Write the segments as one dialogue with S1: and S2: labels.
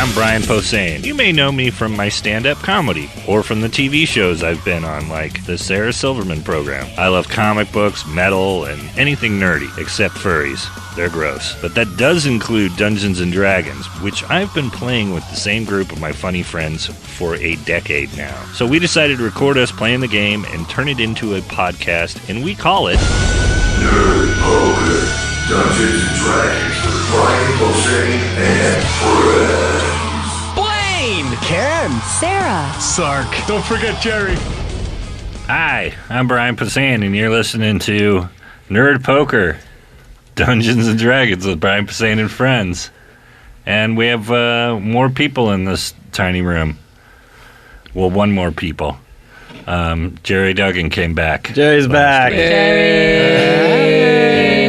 S1: I'm Brian Posehn. You may know me from my stand-up comedy, or from the TV shows I've been on, like the Sarah Silverman program. I love comic books, metal, and anything nerdy, except furries. They're gross. But that does include Dungeons & Dragons, which I've been playing with the same group of my funny friends for a decade now. So we decided to record us playing the game and turn it into a podcast, and we call it...
S2: Nerd Poker, Dungeons & Dragons with Brian Posehn and friends.
S3: Blaine!
S4: Ken!
S5: Sarah!
S4: Sark! Don't forget Gerry!
S1: Hi, I'm Brian Posehn, and you're listening to Nerd Poker, Dungeons & Dragons with Brian Posehn and friends. And we have more people in this tiny room. Well, one more people. Gerry Duggan came back.
S6: Jerry's back.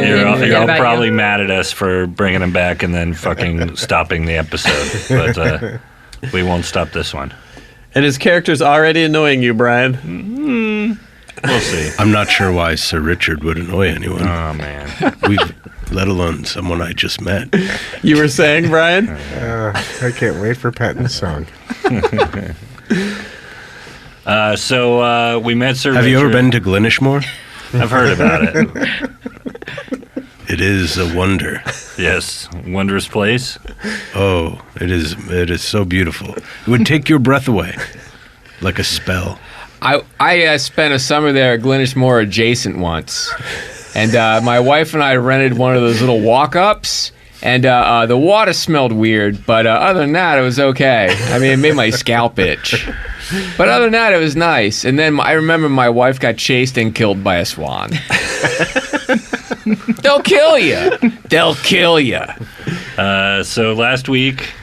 S1: You're all probably mad at us for bringing him back and then fucking stopping the episode. But we won't stop this one.
S6: And his character's already annoying you, Brian.
S1: We'll see.
S7: I'm not sure why Sir Richard would annoy anyone.
S1: Oh, man.
S7: Let alone someone I just met.
S6: You were saying, Brian?
S8: I can't wait for Patton's song.
S1: So we met Sir
S7: Have
S1: Richard.
S7: you ever been to Glenishmore?
S1: I've heard about it.
S7: It is a wonder.
S1: Yes, wondrous place.
S7: Oh, it is so beautiful. It would take your breath away, like a spell.
S3: I spent a summer there at Glenishmore adjacent once. And my wife and I rented one of those little walk-ups. And the water smelled weird, but other than that, it was okay. I mean, it made my scalp itch. But other than that, it was nice. And then I remember my wife got chased and killed by a swan. They'll kill you. They'll kill you.
S1: So last week,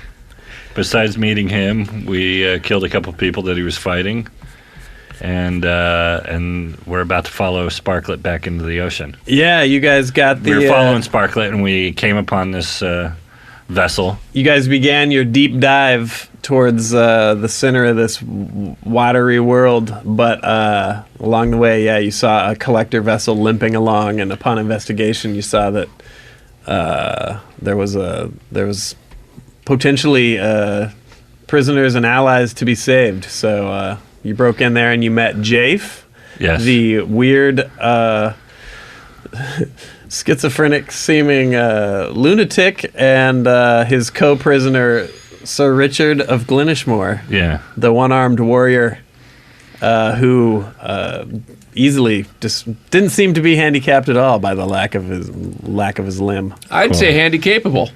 S1: besides meeting him, we killed a couple people that he was fighting. And we're about to follow Sparklet back into the ocean.
S6: Yeah, you guys got the...
S1: We were following Sparklet, and we came upon this vessel.
S6: You guys began your deep dive towards the center of this watery world, but along the way, yeah, you saw a collector vessel limping along, and upon investigation, you saw that there was potentially prisoners and allies to be saved. So you broke in there and you met Jafe,
S1: Yes.
S6: the weird, schizophrenic-seeming lunatic, and his co-prisoner, Sir Richard of Glenishmore.
S1: Yeah.
S6: The one-armed warrior who easily just didn't seem to be handicapped at all by the lack of his limb.
S3: I'd say handy-capable.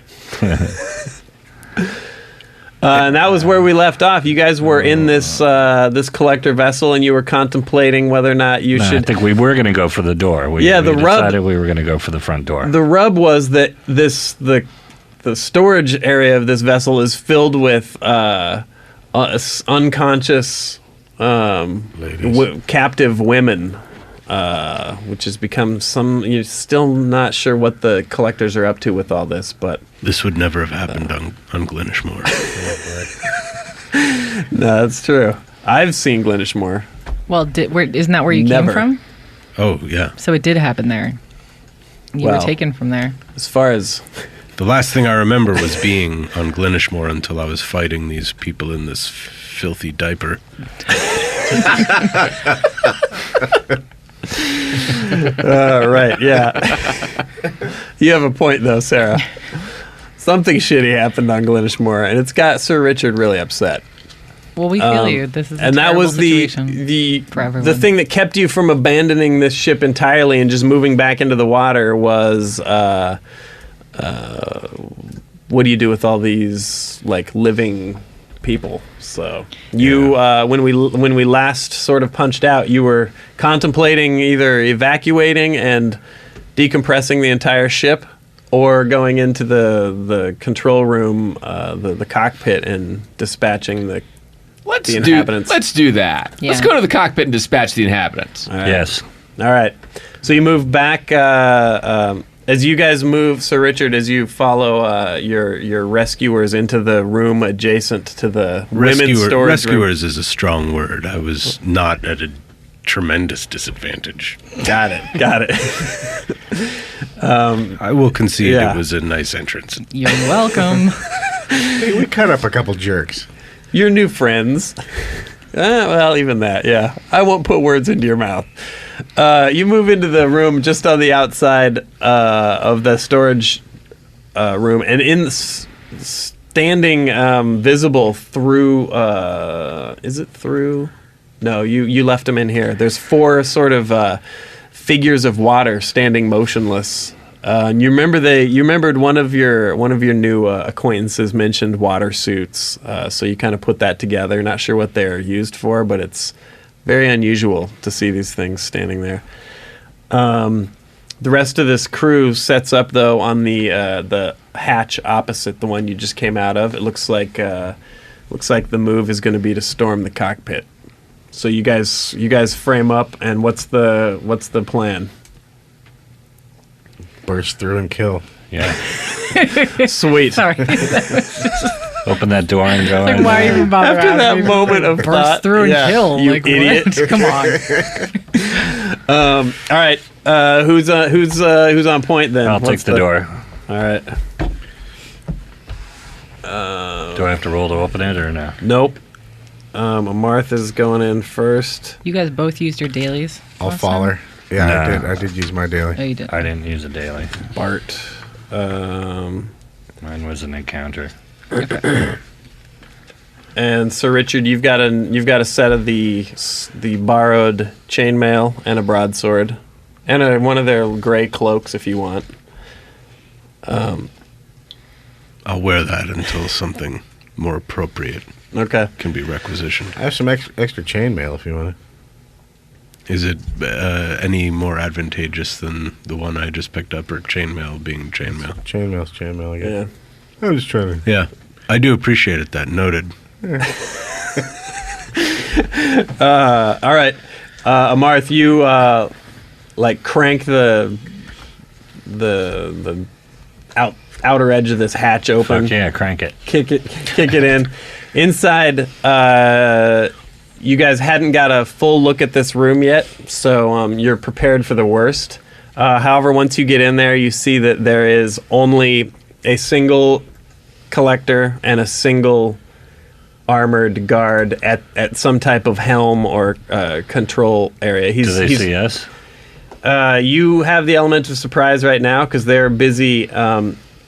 S6: And that was where we left off. You guys were in this this collector vessel, and you were contemplating whether or not you should...
S1: I think we were going to go for the door. We decided we were going to go for the front door.
S6: The rub was that the storage area of this vessel is filled with unconscious captive women, which has become you're still not sure what the collectors are up to with all this, but...
S7: This would never have happened on Glenishmore.
S6: No, that's true. I've seen Glenishmore.
S5: Well, isn't that where you
S6: Never.
S5: came from?
S7: Oh, yeah.
S5: So it did happen there. You were taken from there.
S6: As far as...
S7: The last thing I remember was being on Glenishmore until I was fighting these people in this filthy diaper.
S6: Right, yeah. You have a point, though, Sarah. Something shitty happened on Glenishmore, and it's got Sir Richard really upset.
S5: Well, we feel you. This is a
S6: and that
S5: terrible
S6: was
S5: situation for everyone.
S6: the thing that kept you from abandoning this ship entirely and just moving back into the water was what do you do with all these like living people? So you when we last sort of punched out, you were contemplating either evacuating and decompressing the entire ship, or going into the control room, the cockpit, and dispatching the inhabitants.
S3: Let's do that.
S5: Yeah.
S3: Let's go to the cockpit and dispatch the inhabitants.
S6: All right.
S1: Yes.
S6: All right. So you move back. As you guys move, Sir Richard, as you follow your rescuers into the room adjacent to the women's storage room.
S7: Rescuers is a strong word. I was not at a tremendous disadvantage.
S6: Got it.
S7: I will concede
S6: Yeah.
S7: it was a nice entrance.
S5: You're welcome.
S8: Hey, we cut up a couple jerks.
S6: Your new friends. Well, even that, yeah. I won't put words into your mouth. You move into the room just on the outside of the storage room, and standing visible through... is it through? No, you left them in here. There's 4 sort of figures of water standing motionless. And you remembered one of your new acquaintances mentioned water suits, so you kind of put that together. Not sure what they're used for, but it's very unusual to see these things standing there. The rest of this crew sets up though on the hatch opposite the one you just came out of. It looks like the move is going to be to storm the cockpit. So you guys frame up, and what's the plan?
S8: Burst through and kill.
S1: Yeah.
S6: Sweet.
S5: Sorry.
S1: Open that door and go
S5: Like,
S1: in.
S5: why even bother
S6: After that
S5: asking?
S6: moment of
S5: Burst
S6: thought,
S5: through and
S6: yeah,
S5: kill.
S6: you
S5: Like,
S6: idiot.
S5: what? Come on.
S6: All right. Who's on point then?
S1: I'll take the door.
S6: All right.
S1: Do I have to roll to open it or no?
S6: Nope. Martha's going in first.
S5: You guys both used your dailies.
S8: I'll
S5: last
S8: follow
S5: time?
S8: her. Yeah,
S1: No.
S8: I did use my daily.
S5: Oh, you did.
S1: I didn't use a daily.
S6: Bart.
S1: Mine was an encounter.
S6: And Sir Richard, you've got a set of the borrowed chainmail and a broadsword, and one of their gray cloaks if you want.
S7: I'll wear that until something more appropriate
S6: Okay.
S7: can be requisitioned.
S8: I have some extra chainmail if you want
S7: Is it any more advantageous than the one I just picked up, or chainmail being chainmail?
S8: it. Chainmail's chainmail, I guess.
S6: Yeah.
S8: I'm just trying to...
S7: Yeah, I do appreciate it. That noted.
S6: All right. Amarth, you crank the outer edge of this hatch open.
S1: Fuck yeah, crank it.
S6: Kick it in. Inside, you guys hadn't got a full look at this room yet, so you're prepared for the worst. However, once you get in there, you see that there is only a single collector and a single armored guard at some type of helm or control area.
S1: Do they see us?
S6: You have the element of surprise right now because they're busy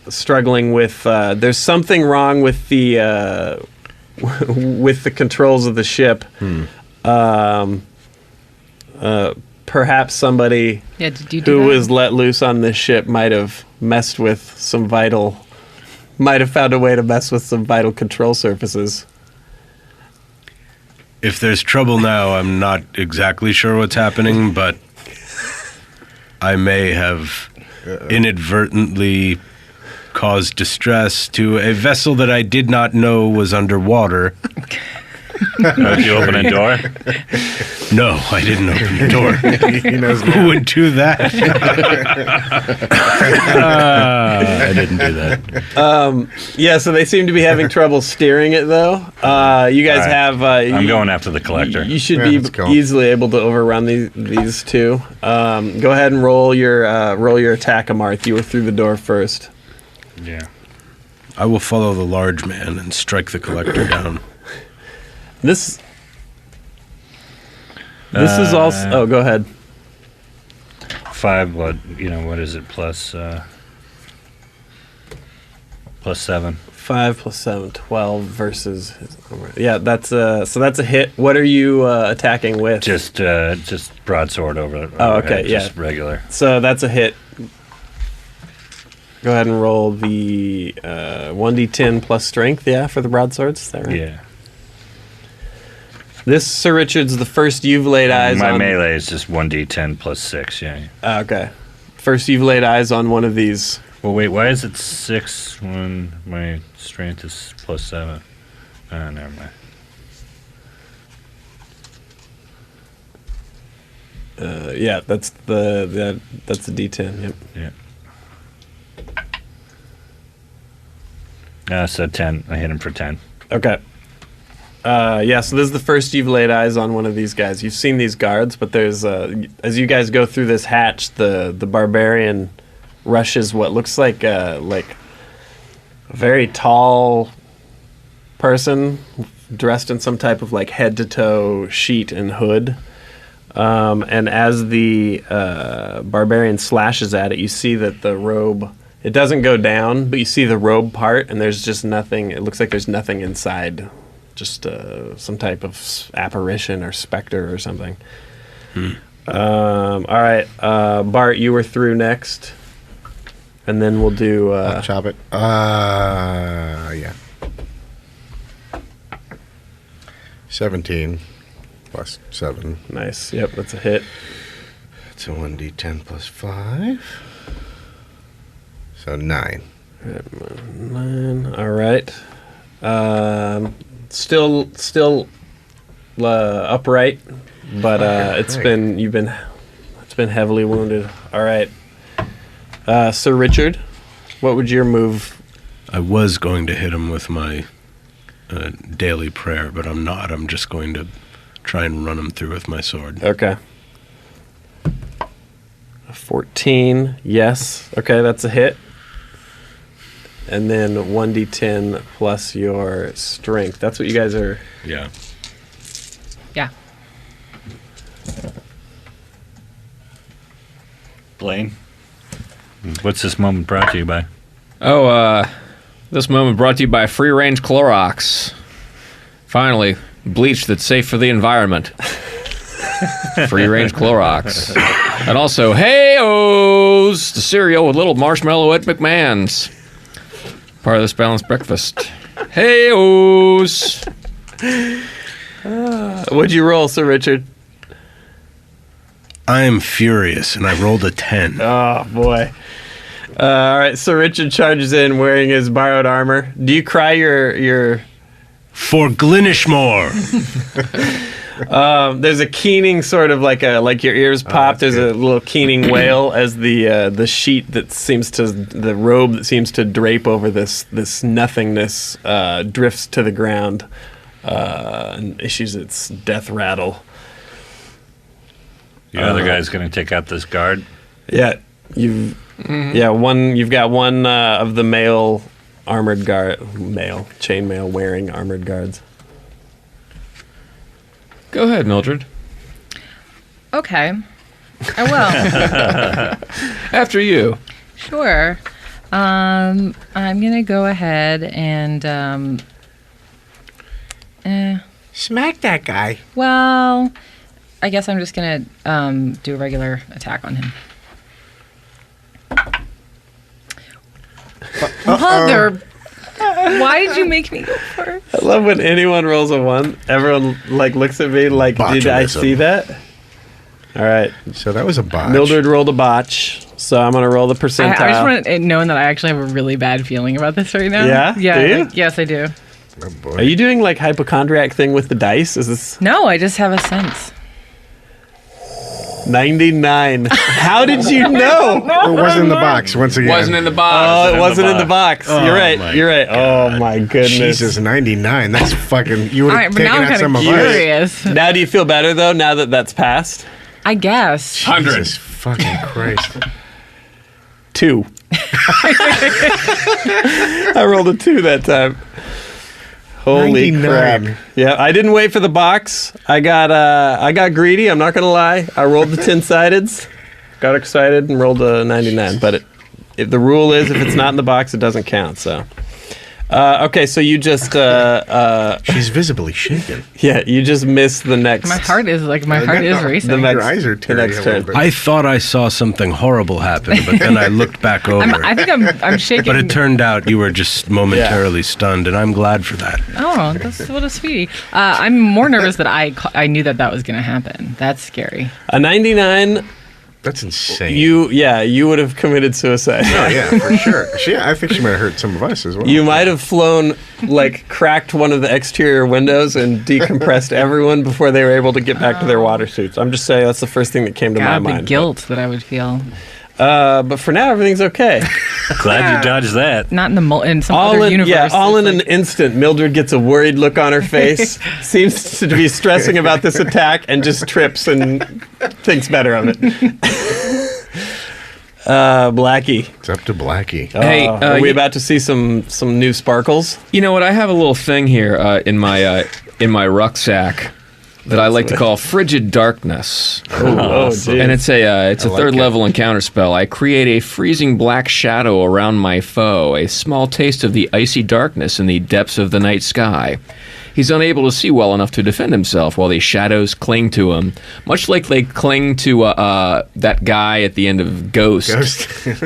S6: struggling with. There's something wrong with the with the controls of the ship. Perhaps somebody
S5: Yeah, did you do
S6: who
S5: that?
S6: was let loose on this ship might have messed with some vital. Might have found a way to mess with some vital control surfaces.
S7: If there's trouble now, I'm not exactly sure what's happening, but I may have inadvertently caused distress to a vessel that I did not know was underwater.
S1: Did you open a door?
S7: No, I didn't open the door.
S8: He knows
S7: Who would do that?
S1: I didn't do that.
S6: Yeah, so they seem to be having trouble steering it, though. You guys
S1: All right.
S6: have...
S1: I'm going after the collector.
S6: You should
S8: Yeah,
S6: be
S8: let's go.
S6: easily able to overrun these two. Go ahead and roll your attack, Amarth. You were through the door first.
S1: Yeah.
S7: I will follow the large man and strike the collector down.
S6: This is also... Oh, go ahead.
S1: 5, what is it, plus 7.
S6: 5 plus 7, 12 versus... Yeah, that's a hit. What are you attacking with?
S1: Just broadsword over.
S6: Oh, okay,
S1: overhead,
S6: yeah.
S1: Just regular.
S6: So that's a hit. Go ahead and roll the 1d10 plus strength, yeah, for the broadswords. Is that right?
S1: Yeah.
S6: This, Sir Richard's the first you've laid eyes
S1: My
S6: on...
S1: melee is just 1d10 plus 6, yeah.
S6: Okay. First you've laid eyes on one of these.
S1: Well, wait, why is it 6 when my strength is plus 7? Oh, never mind.
S6: Yeah, that's the D10. Yep.
S1: Yeah. So 10. I hit him for 10.
S6: Okay. Yeah, so this is the first you've laid eyes on one of these guys. You've seen these guards, but there's as you guys go through this hatch, the barbarian rushes what looks like a very tall, person dressed in some type of like head to toe sheet and hood. And as the barbarian slashes at it, you see that the robe, it doesn't go down, but you see the robe part, and there's just nothing. It looks like there's nothing inside, just some type of apparition or specter or something. All right, Bart, you were through next, and then we'll do.
S8: I'll chop it. Yeah. 17 plus 7.
S6: Nice. Yep, that's a hit.
S8: It's a 1d10 plus 5. So 9.
S6: 9. All right. Still upright, but it's been heavily wounded. All right. Sir Richard, what would your move?
S7: I was going to hit him with my daily prayer, but I'm not. I'm just going to try and run him through with my sword.
S6: Okay. 14, yes. Okay, that's a hit. And then 1d10 plus your strength. That's what you guys are...
S7: Yeah.
S5: Yeah.
S1: Blaine, what's this moment brought to you by?
S3: This moment brought to you by Free Range Clorox. Finally, bleach that's safe for the environment. Free Range Clorox. And also, Hey-O's, the cereal with little marshmallow at McMahon's. Part of this balanced breakfast. Hey-O's.
S6: What'd you roll, Sir Richard?
S7: I am furious, and I rolled a 10.
S6: Oh, boy. All right, Sir Richard charges in wearing his borrowed armor. Do you cry your...
S7: For Glenishmore!
S6: There's a keening sort of like your ears pop. There's a little keening wail as the sheet the robe that seems to drape over this nothingness drifts to the ground and issues its death rattle.
S1: Your other guy's going to take out this guard?
S6: Yeah, you've got one of the male chainmail wearing armored guards.
S3: Go ahead, Mildred.
S5: Okay. I will.
S3: After you.
S5: Sure. I'm going to go ahead and...
S8: Smack that guy.
S5: Well, I guess I'm just going to do a regular attack on him. Mother... Why did you make me go first?
S6: I love when anyone rolls a 1. Everyone looks at me like, did I see that? All right.
S8: So that was a botch.
S6: Mildred rolled a botch, so I'm gonna roll the percentile.
S5: I just want to know that I actually have a really bad feeling about this right now.
S6: Yeah?
S5: Yeah.
S6: Do you?
S5: Yes, I do.
S8: Oh, boy.
S6: Are you doing hypochondriac thing with the dice? Is this
S5: No, I just have a sense.
S6: 99? How did you know?
S8: It wasn't in the box, once again.
S3: Wasn't in the box.
S6: Oh, it wasn't in the box.
S7: Oh,
S6: You're right.
S7: my
S6: You're right. Oh my goodness.
S8: Jesus, 99. That's fucking... You would
S5: All
S8: have
S5: right, but now
S8: taken
S5: I'm
S8: out some
S5: kind
S8: of
S5: of
S8: us.
S5: curious.
S6: Now do you feel better though? Now that that's passed.
S5: I guess.
S8: Jesus fucking Christ.
S6: 2. I rolled a 2 that time. Holy
S8: 99.
S6: crap! Yeah, I didn't wait for the box. I got greedy. I'm not gonna lie. I rolled the 10-sideds, got excited, and rolled a 99. But if the rule is, if it's not in the box, it doesn't count. So, okay. So you just
S8: She's visibly shaken.
S6: yeah, you just missed the next.
S5: My heart is racing.
S6: The next,
S8: Your eyes are
S6: the
S8: tearing
S6: next
S8: a little
S6: turn.
S8: bit.
S7: I thought I saw something horrible happen, but then I looked back over.
S5: I think I'm shaking.
S7: But it turned out you were just momentarily stunned, and I'm glad for that.
S5: Oh, that's what a sweetie. I'm more nervous that I knew that was going to happen. That's scary.
S6: A 99.
S8: That's insane.
S6: You would have committed suicide.
S8: Oh, yeah, for sure. I think she might have hurt some of us as well.
S6: You might have flown, cracked one of the exterior windows and decompressed everyone before they were able to get back to their water suits. I'm just saying that's the first thing that came to my
S5: God, the
S6: mind.
S5: guilt that I would feel.
S6: But for now, everything's okay.
S1: Glad you dodged that.
S5: Not in some other universe.
S6: Yeah, all in
S5: it's
S6: an instant. Mildred gets a worried look on her face, seems to be stressing about this attack, and just trips and thinks better of it. Blackie.
S8: It's up to Blackie.
S3: Hey,
S6: are we about to see some new sparkles?
S3: You know what? I have a little thing here in my rucksack that I like to call frigid darkness.
S6: Oh, geez.
S3: And it's a
S8: like
S3: third
S8: it.
S3: level encounter spell. I create a freezing black shadow around my foe, a small taste of the icy darkness in the depths of the night sky. He's unable to see well enough to defend himself while the shadows cling to him, much like they cling to that guy at the end of Ghost.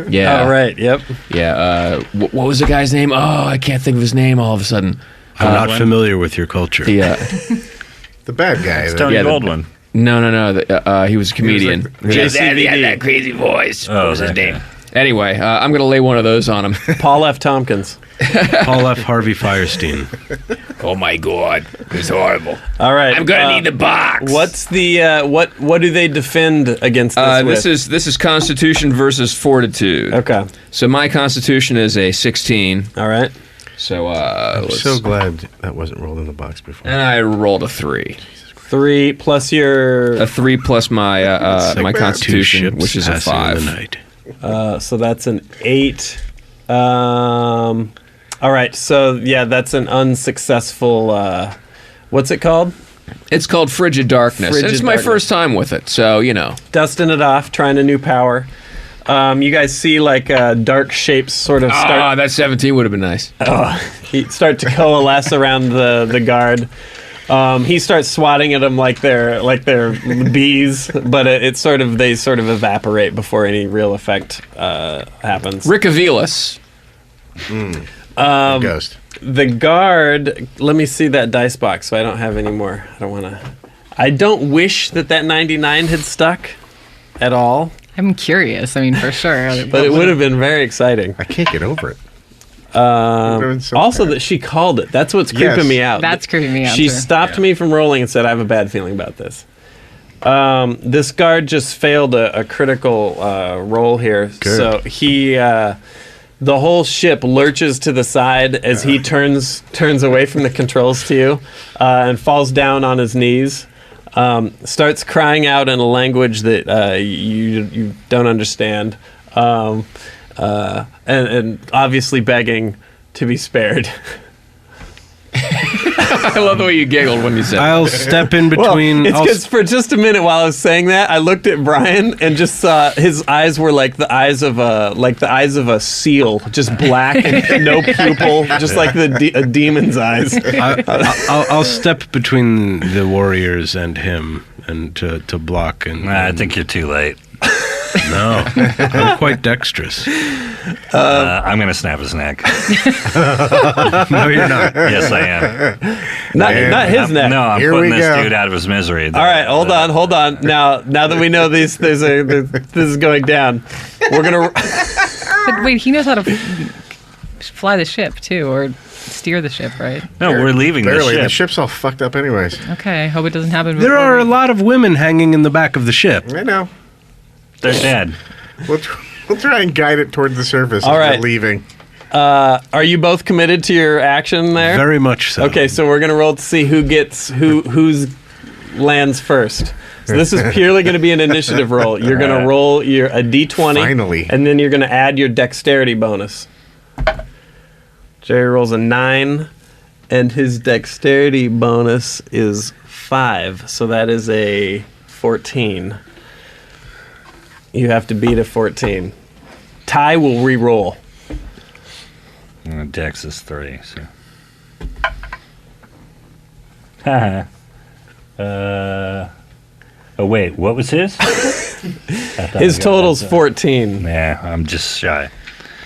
S3: Yeah.
S6: Oh, right. Yep.
S3: Yeah. What was the guy's name? Oh, I can't think of his name all of a sudden.
S7: I'm not familiar with your culture.
S8: The bad guy.
S1: Tony
S3: Yeah, the-
S1: Goldwyn.
S3: No. He was a comedian.
S8: He was
S3: He had that crazy voice. What was his
S1: that
S3: name? Anyway, I'm going to lay one of those on him.
S6: Paul F. Tompkins.
S7: Paul F. Harvey Firestein.
S3: Oh my God, it's horrible.
S6: All right.
S3: I'm gonna need the box.
S6: What's the what do they defend against this with?
S3: This is Constitution versus Fortitude.
S6: Okay.
S3: So my Constitution is a 16.
S6: All right.
S3: So
S8: I'm so glad that wasn't rolled in the box before.
S3: and I rolled a 3.
S6: 3 plus your
S3: A 3 plus my my
S7: Two
S3: Constitution,
S7: ships
S3: which is a
S7: passing
S3: 5.
S7: in the night.
S6: so that's an 8. All right. So yeah, that's an unsuccessful. What's it called?
S3: It's called Frigid Darkness.
S6: Frigid
S3: It's my
S6: Darkness.
S3: first time with it, so you know.
S6: Dusting it off, trying a new power. You guys see like dark shapes sort of start
S3: That 17 would have been nice.
S6: start to coalesce around the guard. He starts swatting at them like they're bees, but they sort of evaporate before any real effect happens.
S3: Rick Avilas.
S8: Ghost.
S6: The guard. Let me see that dice box, so I don't have any more. I don't want to. I don't wish that 99 had stuck at all,
S5: I'm curious. I mean, for sure.
S6: but it would have been very exciting.
S8: I can't get over it. Would've been so
S6: Also,
S8: bad.
S6: that she called it. That's what's creeping
S8: Yes.
S6: me out.
S5: That's creeping me out,
S6: She
S5: too.
S6: stopped me from rolling and said, "I have a bad feeling about this." This guard just failed a critical roll here,
S8: Good.
S6: so he. The whole ship lurches to the side as he turns away from the controls to you, and falls down on his knees. Starts crying out in a language that you don't understand, and obviously begging to be spared.
S3: I love the way you giggled when you said
S7: I'll step in between.
S6: Well, it's because for just a minute while I was saying that, I looked at Brian and just saw his eyes were like the eyes of a seal, just black and no pupil, just like a demon's eyes.
S7: I'll step between the warriors and him, and to block. And
S1: I think you're too late.
S7: no, I'm quite dexterous.
S1: I'm going to snap his neck.
S7: No, you're not.
S1: Yes, I am.
S6: Not his neck.
S1: No, I'm
S8: Here
S1: putting
S8: we
S1: this
S8: go.
S1: dude out of his misery.
S6: All right, hold on. Now that we know this is going down, we're gonna.
S5: But wait, he knows how to fly the ship too, or steer the ship, right?
S1: No, we're leaving the
S8: Barely.
S1: ship.
S8: The ship's all fucked up anyways.
S5: Okay, hope it doesn't happen.
S7: There
S5: before
S7: are a
S5: we-
S7: lot of women hanging in the back of the ship.
S8: I know.
S1: They're dead.
S8: We'll try and guide it toward the surface
S6: All
S8: as
S6: right.
S8: we're leaving.
S6: Are you both committed to your action there?
S7: Very much so.
S6: Okay, so we're gonna roll to see whose lands first. So this is purely going to be an initiative roll. You're going to roll a d20,
S8: Finally.
S6: and then you're going to add your dexterity bonus. Jerry rolls a 9, and his dexterity bonus is 5, so that is a 14. You have to beat a 14. Ty will re-roll.
S1: Dex is 3, so. Haha. Oh, wait, what was his?
S6: His total's 14.
S1: Yeah, I'm just shy.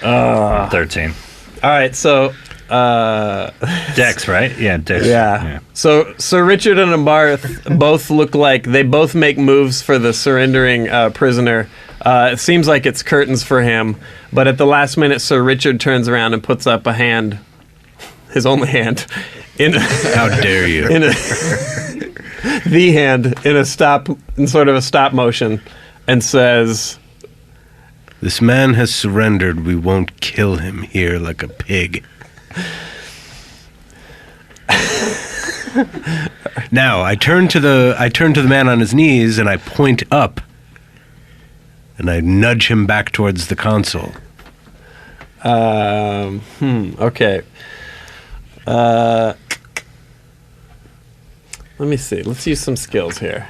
S1: 13.
S6: All right, so
S1: Dex, right? Yeah, Dex.
S6: yeah. So Sir Richard and Abarth both look like they both make moves for the surrendering prisoner. It seems like it's curtains for him, but at the last minute, Sir Richard turns around and puts up a hand, his only hand,
S7: How dare you?
S6: the hand in sort of a stop motion, and says,
S7: This man has surrendered. We won't kill him here like a pig. Now I turn to the man on his knees and I point up. and I nudge him back towards the console.
S6: Okay. Let me see. Let's use some skills here.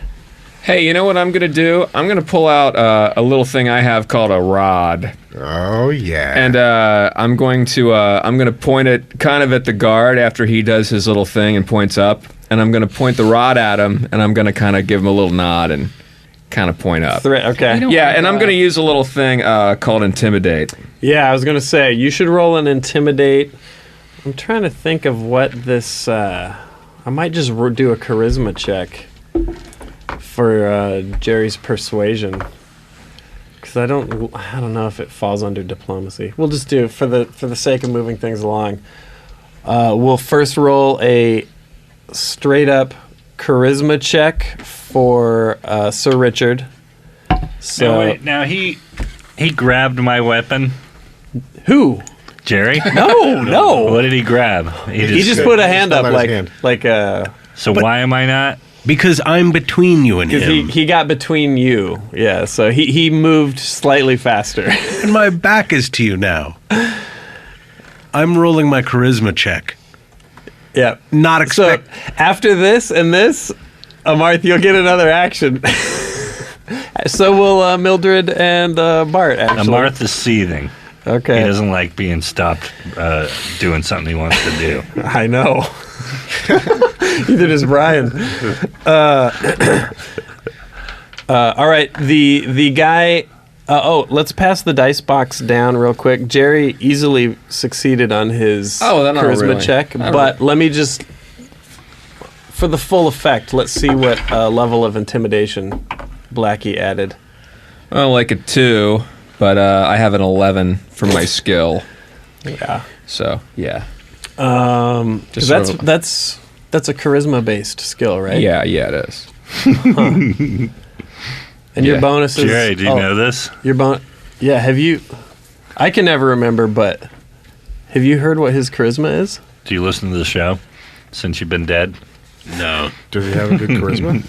S3: Hey, you know what I'm going to do? I'm going to pull out a little thing I have called a rod.
S8: Oh, yeah.
S3: And I'm going to point it kind of at the guard after he does his little thing and points up. And I'm going to point the rod at him, and I'm going to kind of give him a little nod and kind of point up.
S6: Okay.
S3: Yeah, and I'm going to use a little thing called Intimidate.
S6: Yeah, I was going to say, you should roll an Intimidate. I'm trying to think of what this... I might just do a Charisma check for Jerry's Persuasion. Because I don't know if it falls under Diplomacy. We'll just do it for the sake of moving things along. We'll first roll a straight-up Charisma check for Sir Richard. So
S1: Now he grabbed my weapon.
S6: Who?
S1: Jerry?
S6: No.
S1: What did he grab?
S6: He just put a hand up
S8: hand.
S1: So why am I not?
S7: Because I'm between you and him.
S6: Because he got between you. Yeah, so he moved slightly faster.
S7: And my back is to you now. I'm rolling my charisma check.
S6: Yeah.
S7: Not expect...
S6: So after this and this, Amarth, you'll get another action. So will Mildred and Bart, actually.
S1: Amarth is seething.
S6: Okay.
S1: He doesn't like being stopped doing something he wants to do.
S6: I know. Neither does Brian. All right, the guy... let's pass the dice box down real quick. Jerry easily succeeded on his charisma check, but let me just... For the full effect, let's see what level of intimidation Blackie added.
S3: Well, like a 2, but I have an 11 for my skill.
S6: Yeah.
S3: So, yeah.
S6: Because that's a charisma-based skill, right?
S3: Yeah, it is.
S6: And your bonus is...
S1: Jerry, do you know this?
S6: Yeah, have you... I can never remember, but have you heard what his charisma is?
S1: Do you listen to the show since you've been dead?
S7: No.
S8: Does he have a good charisma?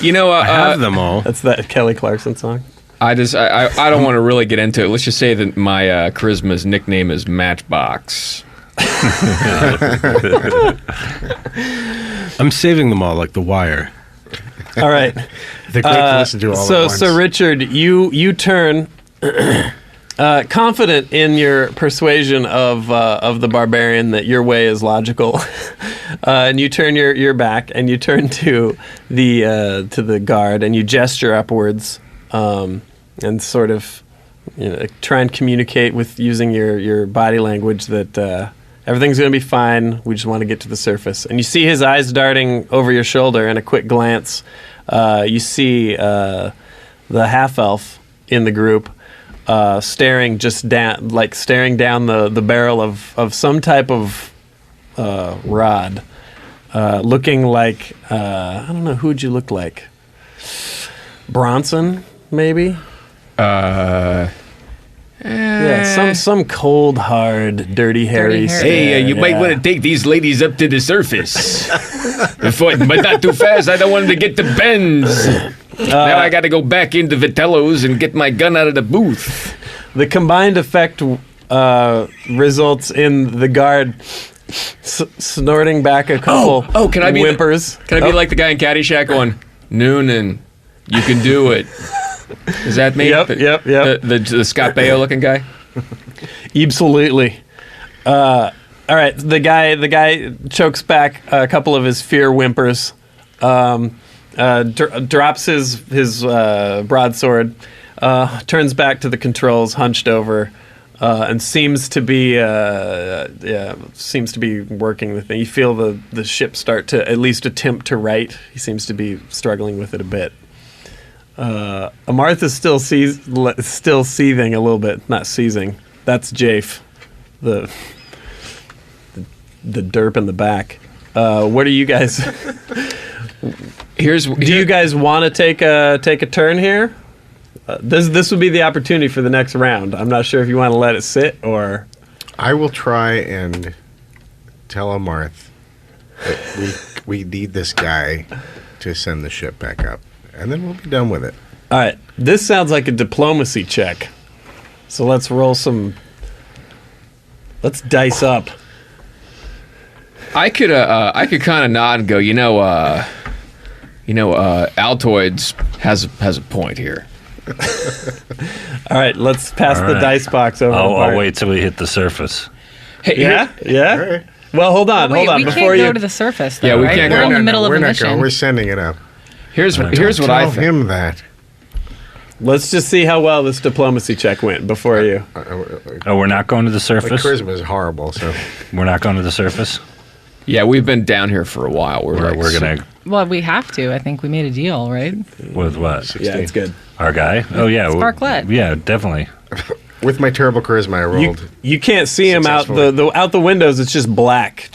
S3: You know,
S7: I have them all.
S6: That's that Kelly Clarkson song.
S3: I don't want to really get into it. Let's just say that my charisma's nickname is Matchbox.
S7: I'm saving them all like The Wire.
S6: All right.
S8: They're great to listen to all at once.
S6: So Richard, you turn confident in your persuasion of the barbarian that your way is logical, and you turn your back and you turn to the guard and you gesture upwards, and sort of try and communicate with using your body language that everything's going to be fine. We just want to get to the surface. And you see his eyes darting over your shoulder, and a quick glance. You see the half-elf in the group staring down the barrel of some type of rod, looking like I don't know, who'd you look like? Bronson, maybe. Yeah, some cold, hard, dirty, hairy.
S3: Hey, you might want to take these ladies up to the surface, but not too fast. I don't want them to get the bends. Now I got to go back into Vitello's and get my gun out of the booth.
S6: The combined effect results in the guard snorting back a couple
S3: can I be
S6: whimpers.
S3: Can I be like the guy in Caddyshack going, Noonan, you can do it. Is that me?
S6: Yep.
S3: The Scott Baio looking guy?
S6: Absolutely. All right, the guy chokes back a couple of his fear whimpers, drops his broadsword, turns back to the controls, hunched over, and seems to be working the thing. You feel the ship start to at least attempt to right. He seems to be struggling with it a bit. Amarth is still seething a little bit, not seizing. That's Jafe, the derp in the back. What are you guys? Do you guys want to take a turn here? This would be the opportunity for the next round. I'm not sure if you want to let it sit or.
S8: I will try and tell Amarth that we need this guy to send the ship back up, and then we'll be done with it.
S6: All right. This sounds like a diplomacy check. So let's roll some. Let's dice up.
S3: I could kind of nod and go, Altoids has a point here.
S6: All right, let's pass the dice box over.
S1: I'll wait till we hit the surface.
S3: Hey,
S6: Yeah.
S8: All right.
S6: Well, hold on.
S5: Wait, we
S6: Before
S5: can't go to the surface. Though,
S3: Yeah, we
S5: right?
S3: can't
S5: We're
S3: go.
S5: in the middle of
S8: we're
S5: a
S8: not
S5: mission.
S8: going. We're sending it up.
S3: Here's what I
S8: Tell
S3: think.
S8: him that.
S6: Let's just see how well this diplomacy check went before you.
S1: Oh, we're not going to the
S8: My
S1: surface?
S8: charisma is horrible, so
S1: We're not going to the surface?
S3: Yeah, we've been down here for a while.
S1: We're going to...
S5: Well, we have to. I think we made a deal, right?
S1: With what?
S6: Yeah, it's good.
S1: Our guy? Oh, yeah.
S5: Sparklet.
S1: Yeah, definentely.
S8: with my terrible charisma, I rolled.
S6: You can't see him out out the windows. It's just black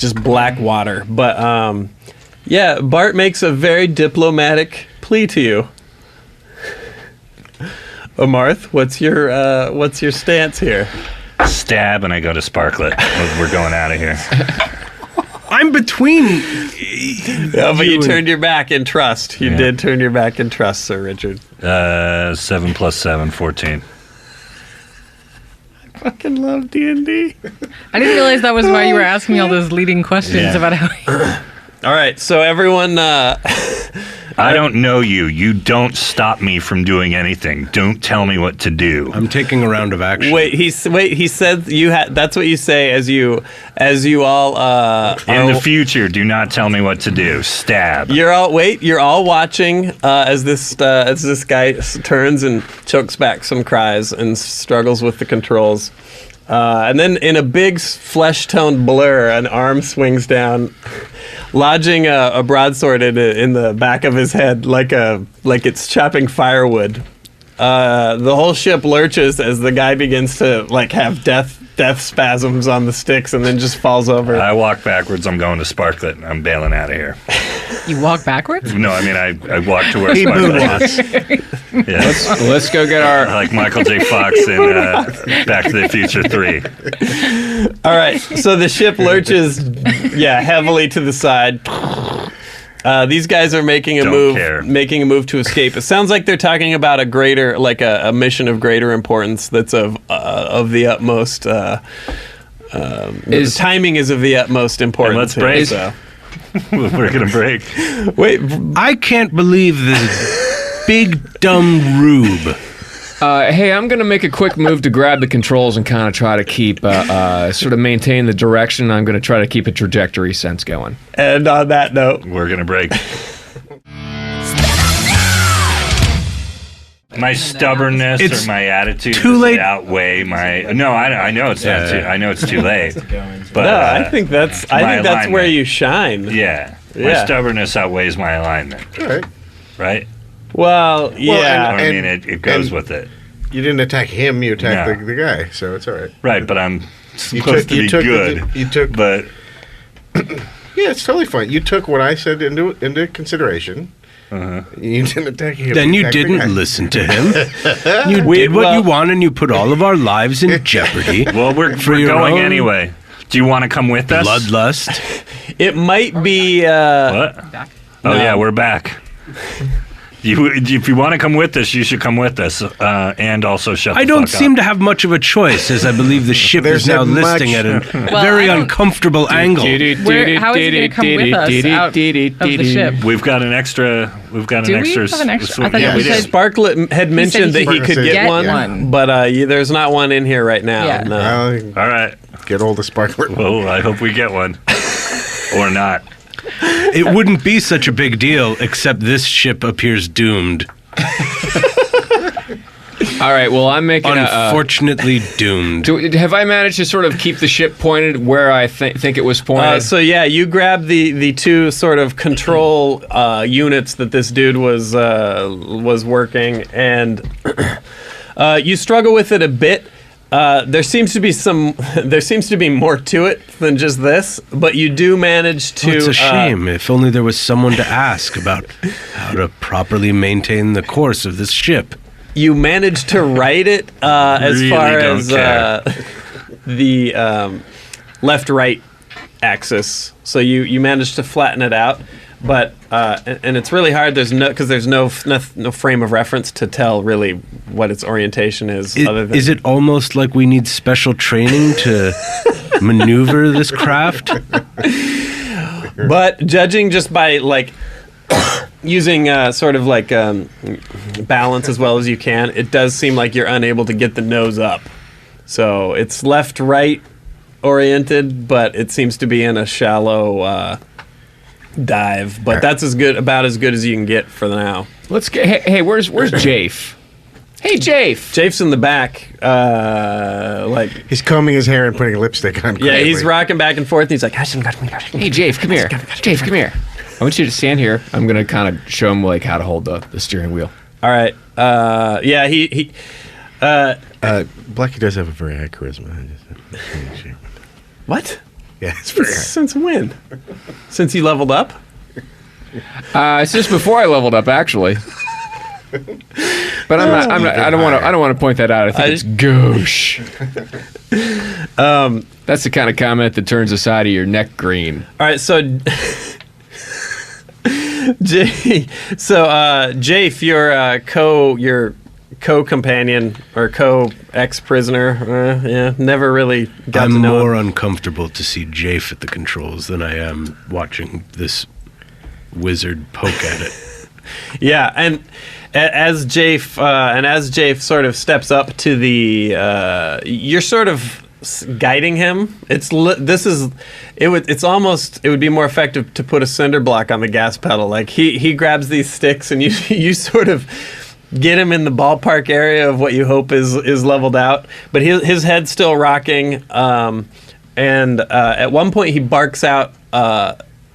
S6: water. But yeah, Bart makes a very diplomatic plea to you. Amarth, what's your stance here?
S1: Stab, and I go to Sparklet. We're going out of here.
S7: I'm between.
S6: Yeah, but you turned your back in trust. You did turn your back in trust, Sir Richard.
S1: 7 + 7, 14.
S6: I fucking love D&D.
S5: I didn't realize that was why you were asking me all those leading questions about how.
S6: All right, so everyone...
S1: I don't know you. You don't stop me from doing anything. Don't tell me what to do.
S7: I'm taking a round of action.
S6: He said you had. That's what you say as you all.
S1: In the future, do not tell me what to do. Stab.
S6: You're all watching as this guy turns and chokes back some cries and struggles with the controls. And then in a big flesh-toned blur, an arm swings down, lodging a broadsword in the back of his head like it's chopping firewood. The whole ship lurches as the guy begins to have death spasms on the sticks and then just falls over.
S1: I walk backwards. I'm going to Sparklet. I'm bailing out of here.
S5: You walk backwards?
S1: No, I mean I walk to where Sparklet is. Yeah.
S3: Let's go get our.
S1: Like Michael J. Fox in Back to the Future 3.
S6: All right, so the ship lurches, heavily to the side. These guys are making a move to escape. It sounds like they're talking about a mission of greater importance that's of the utmost. Timing is of the utmost importance.
S1: And let's break.
S6: So.
S1: We're gonna break.
S6: Wait,
S7: I can't believe this big dumb rube.
S3: Hey, I'm going to make a quick move to grab the controls and kind of try to keep, sort of maintain the direction. I'm going to try to keep a trajectory sense going.
S6: And on that note,
S1: we're gonna break. My stubbornness or my attitude
S7: too late.
S1: outweigh my. No, I know it's not. I know it's too late. But
S6: no, I think that's where you shine.
S1: Yeah, my stubbornness outweighs my alignment.
S8: All right.
S1: Right.
S6: Well, yeah.
S1: I mean, it goes with it.
S8: You didn't attack him. You attacked the guy, so it's all right.
S1: Right, but I'm supposed to be good. But
S8: yeah, it's totally fine. You took what I said into consideration. You didn't attack him.
S7: Then you didn't listen to him. You did what you want, and you put all of our lives in jeopardy.
S1: Well, we're going anyway. Do you want to come with us?
S7: Bloodlust.
S6: It might be.
S1: What?
S5: Back.
S1: Oh yeah, we're back. If you want to come with us, you should come with us, and also shut the fuck up.
S7: I don't seem to have much of a choice, as I believe the ship is now listing at a very uncomfortable angle.
S5: How is he going to come with us out of the ship?
S1: We've got an extra.
S5: Do we have an extra? I thought
S1: we did.
S6: Sparklet had mentioned that he could get one, but there's not one in here right now.
S5: Yeah.
S6: No.
S1: All right.
S8: Get all the Sparklet.
S1: Well, I hope we get one, or not.
S7: It wouldn't be such a big deal, except this ship appears doomed.
S3: All right, well, I'm making
S7: Unfortunately doomed.
S3: Have I managed to sort of keep the ship pointed where I think it was pointed?
S6: So yeah, you grab the two sort of control units that this dude was working, and you struggle with it a bit. There seems to be more to it than just this, but you do manage to.
S7: It's a shame. If only there was someone to ask about how to properly maintain the course of this ship.
S6: You manage to right it as
S1: Really
S6: far
S1: don't
S6: as
S1: care.
S6: the left-right axis. So you manage to flatten it out, But and it's really hard. There's no frame of reference to tell really what its orientation is. Other than
S7: Is it almost like we need special training to maneuver this craft?
S6: But judging just by like using sort of like balance as well as you can, it does seem like you're unable to get the nose up. So it's left-right oriented, but it seems to be in a shallow dive. But that's about as good as you can get for now.
S3: Let's get. Hey, where's Jafe? Hey, Jafe.
S6: Jafe's in the back, like
S8: He's combing his hair and putting lipstick on.
S6: yeah, he's
S8: quietly.
S6: rocking back and forth. And he's like,
S3: Hey, Jafe, come here. Jafe, come here. I want you to stand here. I'm gonna kind of show him like how to hold the steering wheel.
S6: all right, yeah, he
S8: Blackie does have a very high charisma.
S6: what?
S8: Yeah, it's very high.
S6: Since when? Since he leveled up?
S3: It's just before I leveled up, actually. But I'm not. I don't want to point that out. I think it's gauche. That's the kind of comment that turns the side of your neck green.
S6: All right, so Jafe, your co-companion or co-ex-prisoner, yeah, never really got
S7: I'm
S6: to know
S7: more
S6: him.
S7: uncomfortable to see Jafe at the controls than I am watching this wizard poke at it.
S6: Yeah, and as Jafe sort of steps up to the, you're sort of guiding him. It would be more effective to put a cinder block on the gas pedal. Like he grabs these sticks and you sort of get him in the ballpark area of what you hope is leveled out. But his head's still rocking, and at one point he barks out.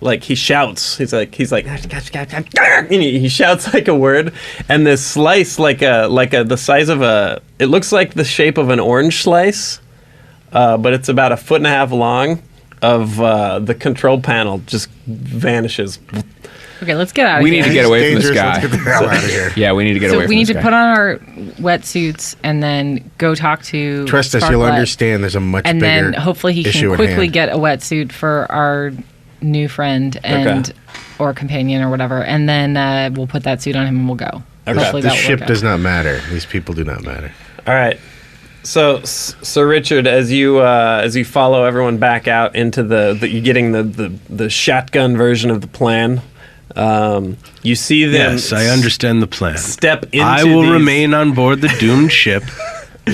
S6: Like he shouts, he's like, and he shouts like a word, and this slice, like the size of it looks like the shape of an orange slice, but it's about 1.5 feet long. Of the control panel just vanishes.
S5: Okay, let's get out of
S3: We
S5: here.
S3: need to get away from this
S8: Dangerous.
S3: guy.
S8: Let's get the hell out of here.
S3: Yeah, we need to get away
S5: So
S3: from
S5: we need
S3: this
S5: to
S3: guy.
S5: put on our wetsuits and then go talk to
S8: Trust us, you'll
S5: Sparklet,
S8: understand. There's a much
S5: and
S8: bigger
S5: then hopefully he
S8: issue
S5: can
S8: at
S5: quickly
S8: hand.
S5: get a wetsuit for our new friend and or companion or whatever, and then we'll put that suit on him and we'll go. Hopefully
S8: This
S5: that will
S8: ship
S5: work
S8: does
S5: out.
S8: not matter. These people do not matter.
S6: All right. So, Sir Richard, as you follow everyone back out into you're getting the shotgun version of the plan. You see them.
S7: Yes, I understand the plan.
S6: Step into.
S7: I will
S6: these-
S7: remain on board the doomed ship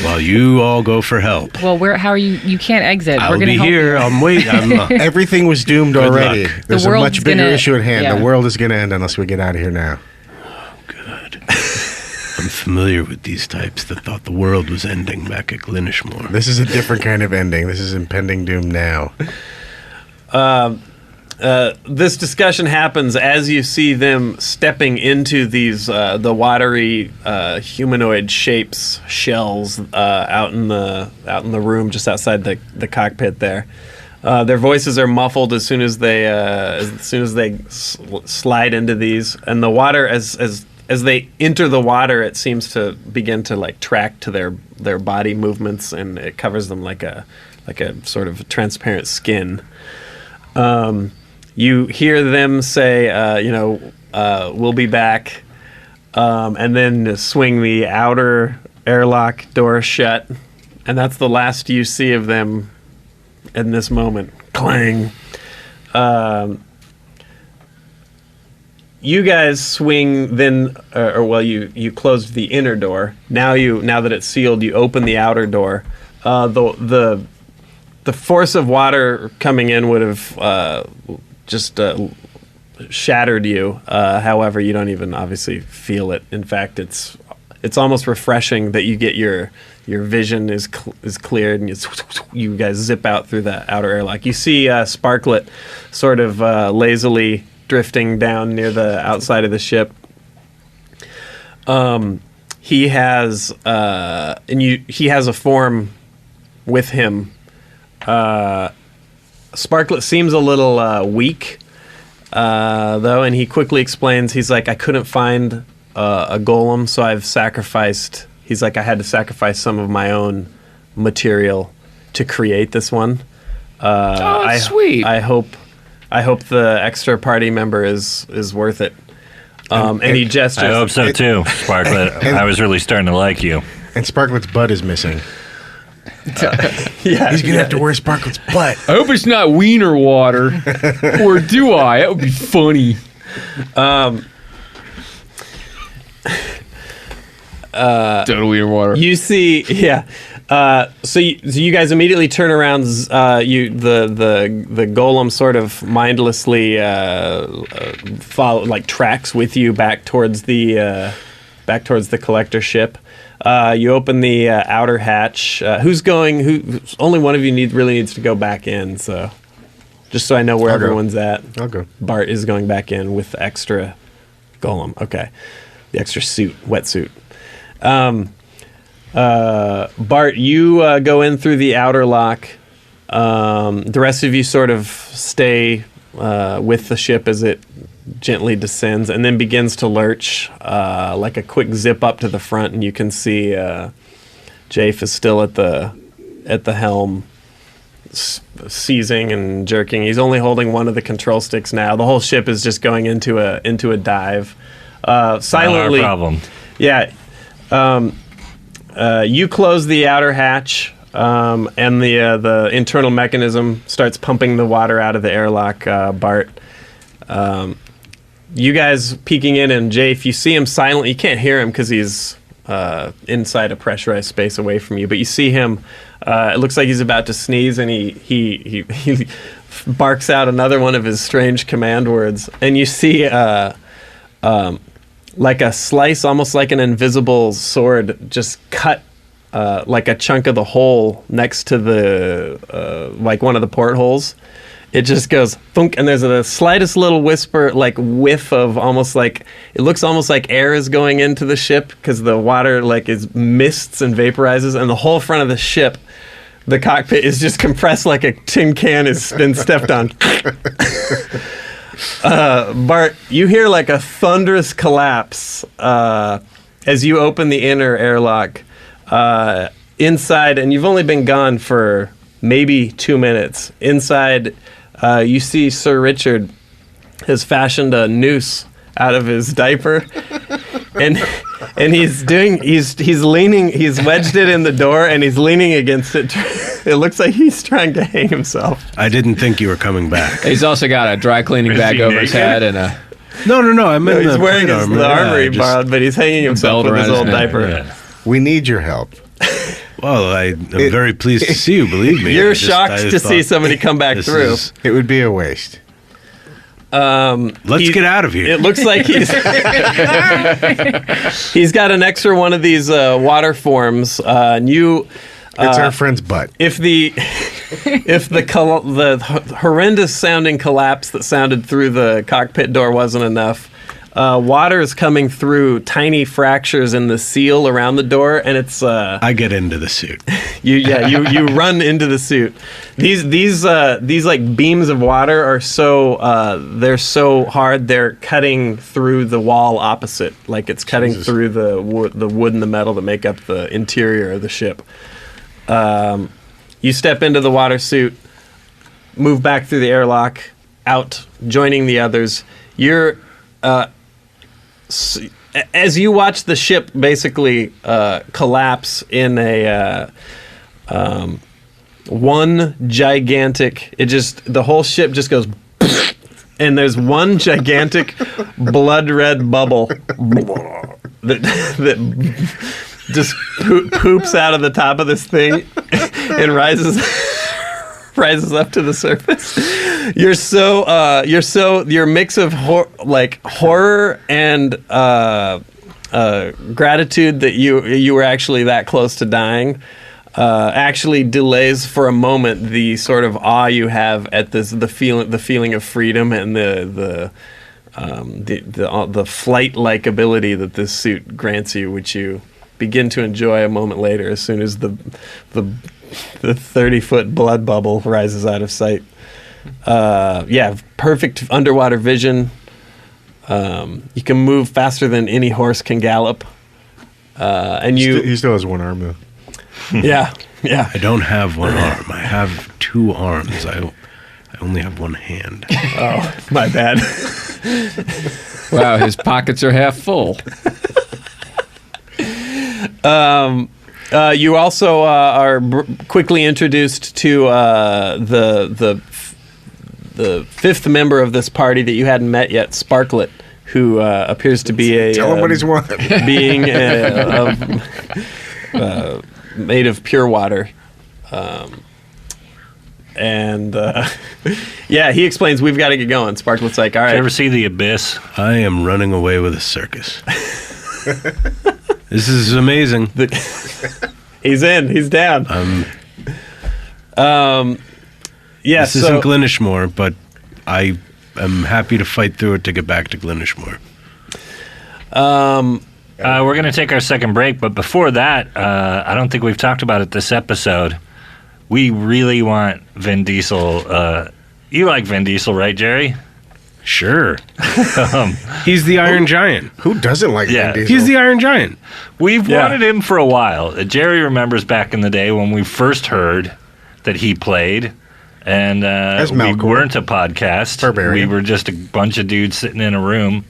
S7: while you all go for help.
S5: Well, how are you? You can't exit.
S7: I'll
S5: We're gonna
S7: be
S5: help
S7: here.
S5: you.
S7: I'm waiting.
S8: Everything was doomed already.
S7: luck.
S8: There's a
S5: world's
S8: much bigger
S5: gonna-
S8: issue at hand.
S5: yeah.
S8: The world is going to end unless we get out of here now.
S7: Good. I'm familiar with these types that thought the world was ending back at Glenishmore.
S8: This is a different kind of ending. This is impending doom now.
S6: This discussion happens as you see them stepping into these the watery humanoid shapes, shells out in the room just outside the cockpit there. Their voices are muffled as soon as they slide into these, and the water as they enter the water, it seems to begin to like track to their body movements, and it covers them like a sort of transparent skin. You hear them say, we'll be back, and then swing the outer airlock door shut, and that's the last you see of them in this moment. Clang. You guys swing then, you closed the inner door. Now that it's sealed, you open the outer door. The force of water coming in would have just shattered you. However, you don't even obviously feel it. In fact, it's almost refreshing that you get your vision is cleared, and you guys zip out through the outer airlock. You see Sparklet sort of lazily drifting down near the outside of the ship. He has he has a form with him. Sparklet seems a little weak, though, and he quickly explains. He's like, I couldn't find a golem, so I've sacrificed. He's like, I had to sacrifice some of my own material to create this one.
S3: That's sweet.
S6: I hope I hope the extra party member is worth it. And he gestures.
S1: I hope so too, Sparklet. I was really starting to like you.
S8: And Sparklet's butt is missing.
S6: Yeah,
S8: He's gonna have to wear Sparklet's butt.
S3: I hope it's not wiener water. Or do I? That would be funny. Total wiener water.
S6: You see, yeah. So you guys immediately turn around. The golem sort of mindlessly tracks with you back towards the collector ship. You open the outer hatch. Who's going? Only one of you really needs to go back in. So, just so I know where everyone's at.
S8: I'll go.
S6: Bart is going back in with the extra golem. Okay, the extra wetsuit. Bart, you go in through the outer lock. The rest of you sort of stay with the ship as it gently descends and then begins to lurch, like a quick zip up to the front, and you can see Jafe is still at the helm, seizing and jerking. He's only holding one of the control sticks now. The whole ship is just going into a dive. Silently,
S1: Not our problem.
S6: yeah. You close the outer hatch, and the internal mechanism starts pumping the water out of the airlock. Bart, you guys peeking in, and Jafe, you see him silently. You can't hear him because he's inside a pressurized space away from you, but you see him. It looks like he's about to sneeze, and he barks out another one of his strange command words, and you see like a slice, almost like an invisible sword, just cut like a chunk of the hole next to the like one of the portholes. It just goes thunk, and there's the slightest little whisper, like whiff of almost like, it looks almost like air is going into the ship because the water like is mists and vaporizes, and the whole front of the ship, the cockpit, is just compressed like a tin can has been stepped on. Bart, you hear like a thunderous collapse as you open the inner airlock. Inside, and you've only been gone for maybe 2 minutes. Inside, you see Sir Richard has fashioned a noose out of his diaper, and he's leaning, he's wedged it in the door, and he's leaning against it. It looks like he's trying to hang himself.
S7: I didn't think you were coming back.
S3: He's also got a dry cleaning
S1: Is
S3: bag
S1: he
S3: over his
S1: naked?
S3: head and a
S7: No, I'm in
S6: He's
S7: the
S6: wearing
S7: plate armor.
S6: the armor he
S7: I just-
S6: borrowed, but he's hanging himself
S3: belt
S6: with his
S3: around
S6: old
S3: his neck,
S6: diaper.
S1: Yeah.
S8: We need your help.
S7: Well, I'm very pleased to see you, believe me.
S6: You're
S7: I
S6: shocked to see
S7: thought,
S6: somebody come back
S7: this
S6: through.
S7: is-
S8: It would be a waste.
S7: Let's get out of here.
S6: It looks like he's got an extra one of these water forms, and you.
S8: It's our friend's butt.
S6: If the horrendous sounding collapse that sounded through the cockpit door wasn't enough, water is coming through tiny fractures in the seal around the door, and it's
S7: I get into the suit.
S6: you run into the suit. These like beams of water are so they're so hard they're cutting through the wall opposite, like it's cutting through the wood and the metal that make up the interior of the ship. You step into the water suit, move back through the airlock, out, joining the others. You're as you watch the ship basically collapse in a one gigantic, the whole ship just goes, and there's one gigantic blood red bubble that just poops out of the top of this thing and rises up to the surface. Your mix of horror and gratitude that you were actually that close to dying actually delays for a moment the sort of awe you have at the feeling of freedom and the flight-like ability that this suit grants you, which you begin to enjoy a moment later as soon as the 30-foot blood bubble rises out of sight. Perfect underwater vision. You can move faster than any horse can gallop. And
S8: He still has one arm, though.
S6: Yeah.
S7: I don't have one arm. I have two arms. I I only have one hand.
S6: Oh, my bad.
S3: Wow, his pockets are half full.
S6: You also are quickly introduced to the fifth member of this party that you hadn't met yet, Sparklet, who appears to be a
S8: Tell him what he's wanting.
S6: being made of pure water. Yeah, he explains we've got to get going. Sparklet's like, all
S1: Did
S6: right.
S1: you ever see The Abyss?
S7: I am running away with a circus. This is amazing.
S6: He's in. He's down. Yeah,
S7: This isn't Glenishmore, but I am happy to fight through it to get back to Glenishmore.
S1: We're going to take our second break, but before that, I don't think we've talked about it this episode. We really want Vin Diesel. You like Vin Diesel, right, Jerry?
S7: Sure. He's the Iron Giant.
S8: Who doesn't like
S1: Yeah.
S8: Vin Diesel?
S7: He's the Iron Giant.
S1: We've wanted him for a while. Jerry remembers back in the day when we first heard that he played, and we
S8: Malcolm.
S1: weren't a podcast.
S8: Barbarian.
S1: We were just a bunch of dudes sitting in a room,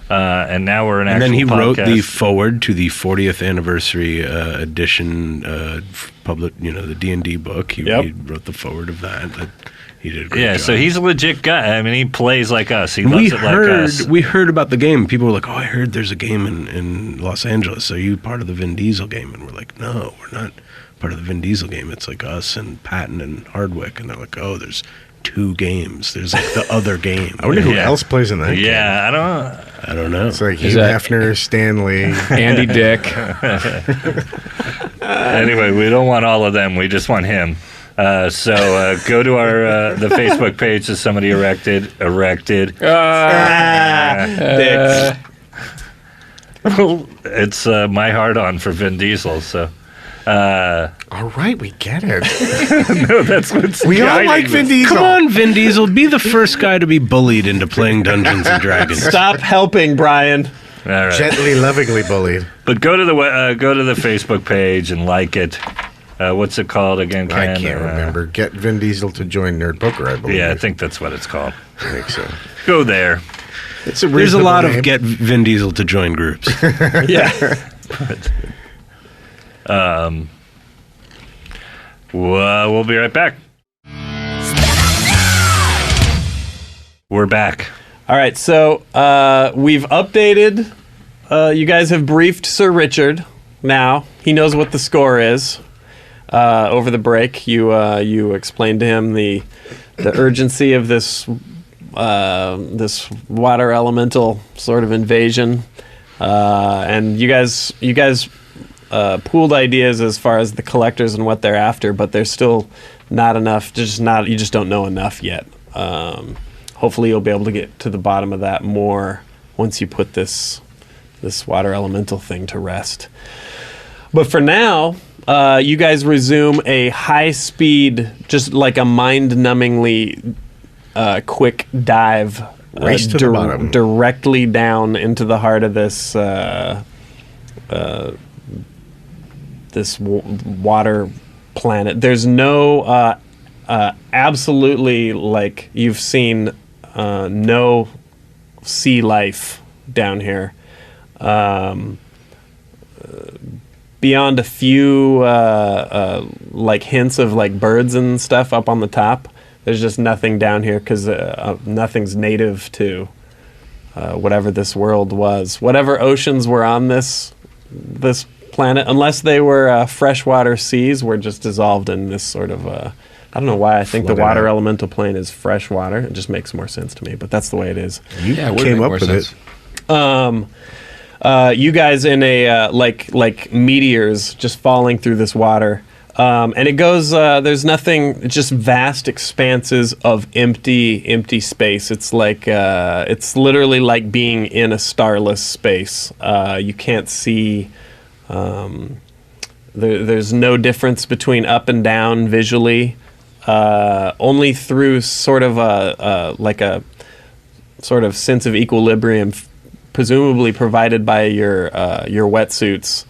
S1: and now we're an
S7: And
S1: actual
S7: then he wrote
S1: podcast.
S7: the foreword to the 40th anniversary edition, the D&D book. He wrote the foreword of that. He did a great job.
S1: So he's a legit guy. I mean, he plays like us. He loves it like us.
S7: We heard about the game. People were like, "Oh, I heard there's a game in Los Angeles. Are you part of the Vin Diesel game?" And we're like, "No, we're not part of the Vin Diesel game. It's like us and Patton and Hardwick." And they're like, "Oh, there's 2 games. There's like the other game."
S8: I wonder who else plays in that game.
S1: Yeah,
S7: I don't know.
S8: It's like Hugh Hefner, Stanley,
S3: Andy Dick.
S1: Anyway, we don't want all of them. We just want him. So go to our the Facebook page that somebody erected. It's my hard on for Vin Diesel. So
S8: all right, we get it.
S1: no, that's what's
S8: We all
S1: guiding
S8: like Vin
S1: this.
S8: Diesel.
S7: Come on, Vin Diesel, be the first guy to be bullied into playing Dungeons and Dragons.
S6: Stop helping, Brian.
S1: All right.
S8: Gently, lovingly bullied.
S1: But go to the Facebook page and like it. What's it called again, Ken?
S8: I can't remember. Get Vin Diesel to join Nerd Poker, I believe.
S1: Yeah, I think that's what it's called.
S8: I think so.
S1: Go there.
S8: It's a
S7: There's a lot
S8: name.
S7: of get Vin Diesel to join groups.
S6: Yeah.
S1: We'll be right back. We're back.
S6: All right, so we've updated. You guys have briefed Sir Richard. Now he knows what the score is. Over the break, you explained to him the urgency of this water elemental sort of invasion, and you guys pooled ideas as far as the collectors and what they're after, but there's still not enough. You just don't know enough yet. Hopefully, you'll be able to get to the bottom of that more once you put this water elemental thing to rest. But for now, you guys resume a high-speed, just like a mind-numbingly quick dive,
S8: Race to the bottom.
S6: directly down into the heart of this water planet. There's no absolutely, like, you've seen no sea life down here. Beyond a few like hints of like birds and stuff up on the top, there's just nothing down here because nothing's native to whatever this world was. Whatever oceans were on this planet, unless they were freshwater seas, were just dissolved in this sort of I don't know why I think the
S8: Flooded
S6: water
S8: out.
S6: elemental plane is freshwater. It just makes more sense to me, but that's the way it is.
S8: You
S3: Yeah, it would
S8: came
S3: make
S8: up
S3: more
S8: with
S3: sense.
S8: it.
S6: You guys in a like meteors just falling through this water, and it goes. There's nothing. It's just vast expanses of empty space. It's like it's literally like being in a starless space. You can't see. There's no difference between up and down visually. Only through sort of a sort of sense of equilibrium, presumably provided by your wetsuits,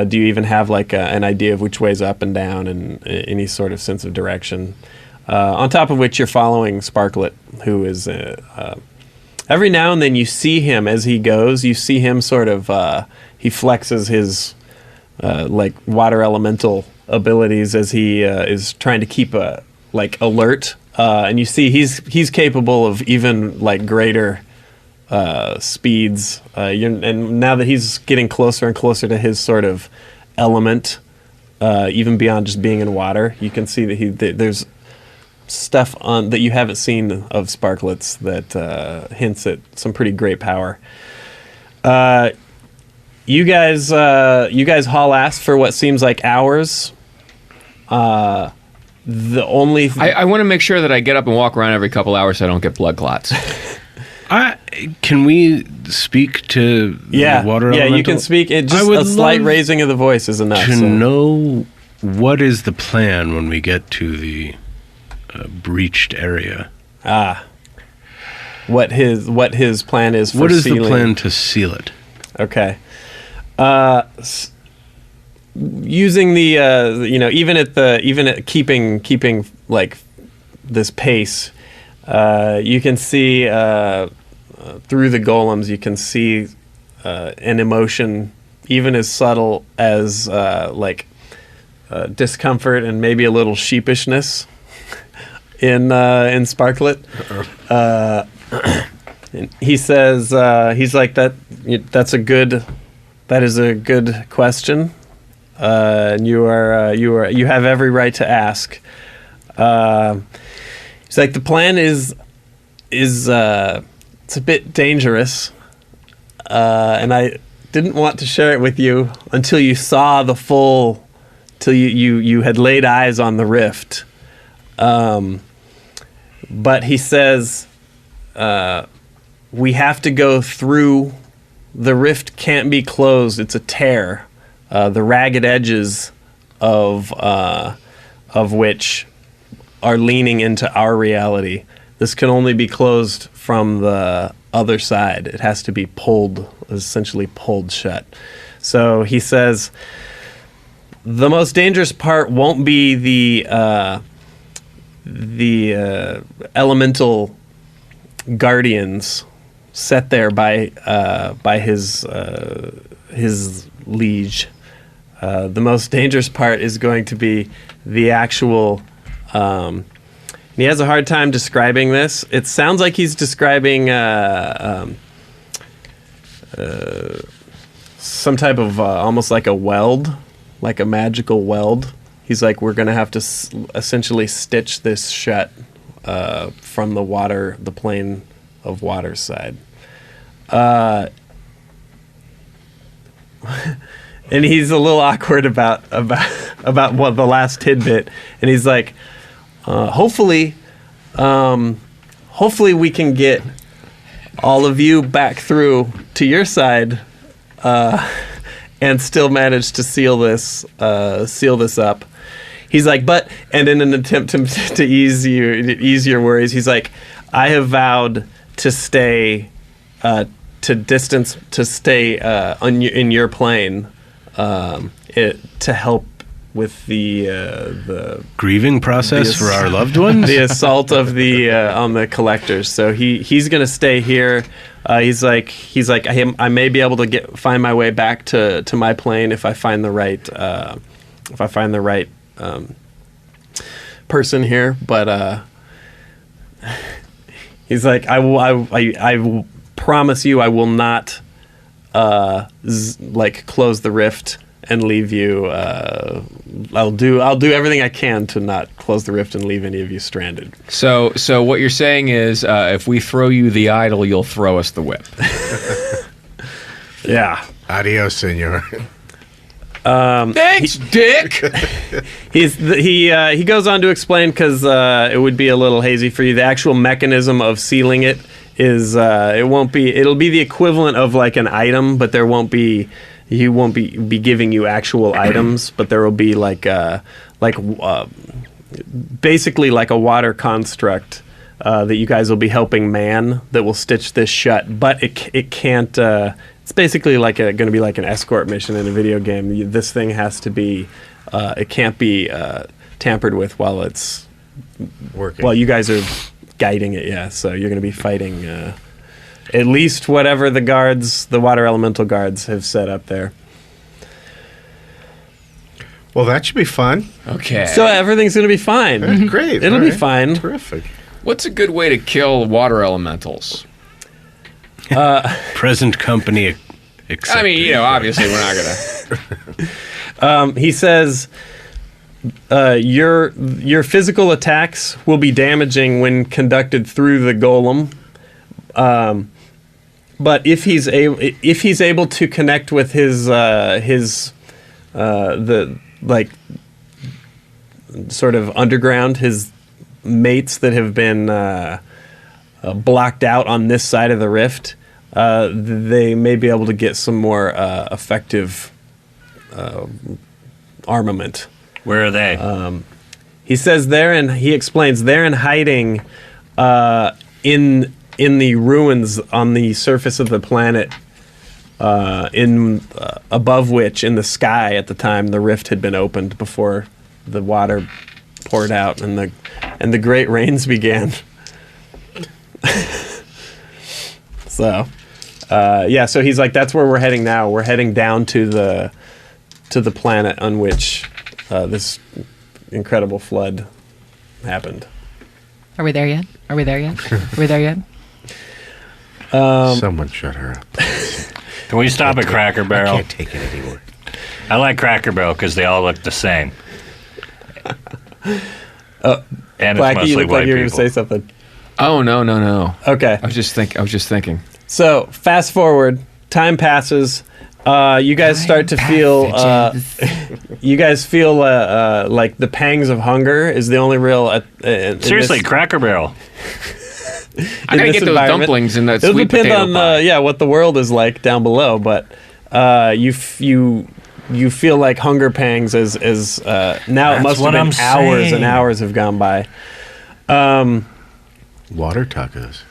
S6: do you even have like an idea of which way's up and down and any sort of sense of direction. On top of which you're following Sparklet, who is every now and then you see him as he goes. You see him sort of he flexes his like water elemental abilities as he is trying to keep alert. And you see he's capable of even like greater speeds. And now that he's getting closer and closer to his sort of element, even beyond just being in water, you can see that there's stuff on that you haven't seen of Sparklets that hints at some pretty great power. You guys haul ass for what seems like hours. The only
S3: I want to make sure that I get up and walk around every couple hours so I don't get blood clots.
S7: Can we speak to the water elemental?
S6: Yeah, you can speak. Just a slight raising of the voice is enough.
S7: To know what is the plan when we get to the breached area.
S6: What his plan is for
S7: what is
S6: sealing.
S7: The plan to seal it?
S6: Okay. Using the even at keeping like this pace, you can see through the golems. You can see an emotion even as subtle as discomfort and maybe a little sheepishness in Sparklet. And he says he's like that. That is a good question. And you have every right to ask. It's like the plan is it's a bit dangerous, and I didn't want to share it with you until you saw the full, till you had laid eyes on the rift. But he says we have to go through. The rift can't be closed. It's a tear. The ragged edges of which are leaning into our reality. This can only be closed from the other side. It has to be essentially pulled shut. So he says the most dangerous part won't be the elemental guardians set there by his liege. The most dangerous part is going to be the actual. He has a hard time describing this. It sounds like he's describing some type of almost like a weld, like a magical weld. He's like, we're going to have to essentially stitch this shut from the plane of water side. And he's a little awkward about what the last tidbit, and he's like, hopefully we can get all of you back through to your side, and still manage to seal this up. He's like, and in an attempt to ease your worries, he's like, I have vowed to stay in your plane, to help with the
S7: grieving process for our loved ones,
S6: the assault of on the collectors. So he's gonna stay here. He's like I may be able to find my way back to my plane if I find the right person here. But he's like, I will promise you I will not close the rift and leave you. I'll do everything I can to not close the rift and leave any of you stranded.
S3: So what you're saying is, if we throw you the idol, you'll throw us the whip.
S6: Yeah.
S8: Adios, senor.
S3: Thanks, Dick.
S6: He goes on to explain, because it would be a little hazy for you. The actual mechanism of sealing it is it'll be the equivalent of like an item, but he won't be giving you actual items, but there will be basically like a water construct that you guys will be helping man that will stitch this shut. But it can't. It's basically going to be like an escort mission in a video game. This thing has to be. It can't be tampered with while it's
S8: Working.
S6: Well, you guys are guiding it, yeah. So you're going to be fighting at least whatever the water elemental guards have set up there.
S8: Well, that should be fun.
S3: Okay.
S6: So everything's going to be fine.
S8: Great.
S6: It'll
S8: All
S6: be
S8: right.
S6: fine.
S8: Terrific.
S3: What's a good way to kill water elementals?
S7: Present company accepted.
S3: I mean, obviously we're not gonna.
S6: He says your physical attacks will be damaging when conducted through the golem. But if he's able to connect with his sort of underground, his mates that have been blocked out on this side of the rift, they may be able to get some more effective armament.
S1: Where are they?
S6: He says he explains they're in hiding in the ruins on the surface of the planet, above which, in the sky at the time, the rift had been opened before the water poured out and the great rains began. So he's like, that's where we're heading now. We're heading down to the planet on which this incredible flood happened.
S5: Are we there yet? Are we there yet? Are we there yet?
S8: Someone shut her up.
S1: Can we stop at Cracker
S8: I
S1: Barrel?
S8: can't take it anymore.
S1: I like Cracker Barrel because they all look the same. And it's
S6: Blackie,
S1: mostly
S6: you look
S1: white
S6: like you were going to
S1: people.
S6: say something.
S3: Oh no.
S6: Okay.
S3: I was just thinking.
S6: So fast forward, time passes. You guys start to feel. You guys feel like the pangs of hunger is the only real.
S1: Seriously, Cracker Barrel.
S3: I gotta get those dumplings and that
S6: It'll
S3: sweet
S6: depend
S3: potato
S6: on
S3: pie.
S6: what the world is like down below, but you feel like hunger pangs as now it
S1: That's
S6: must have
S1: what
S6: been
S1: I'm
S6: hours
S1: saying.
S6: and hours have gone by.
S8: Water tacos.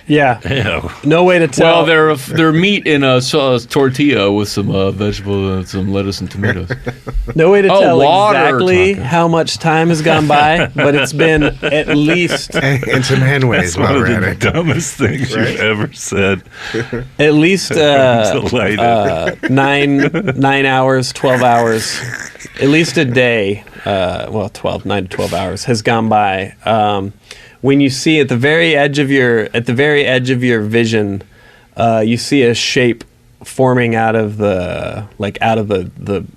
S6: Yeah,
S1: Ew.
S6: no way to tell.
S3: Well, they're meat in a tortilla with some vegetables, some lettuce and tomatoes.
S6: No way to
S3: Oh,
S6: tell
S3: water
S6: exactly
S3: tacos.
S6: how much time has gone by, but it's been at least
S8: And some henways while
S1: One
S8: we're
S1: of
S8: at
S1: the
S8: it.
S1: dumbest things
S8: Right?
S1: you've ever said.
S6: at least
S1: I'm delighted.
S6: 9 hours, 12 hours, at least a day. 9 to 12 hours has gone by. When you see at the very edge of your vision, you see a shape forming out of the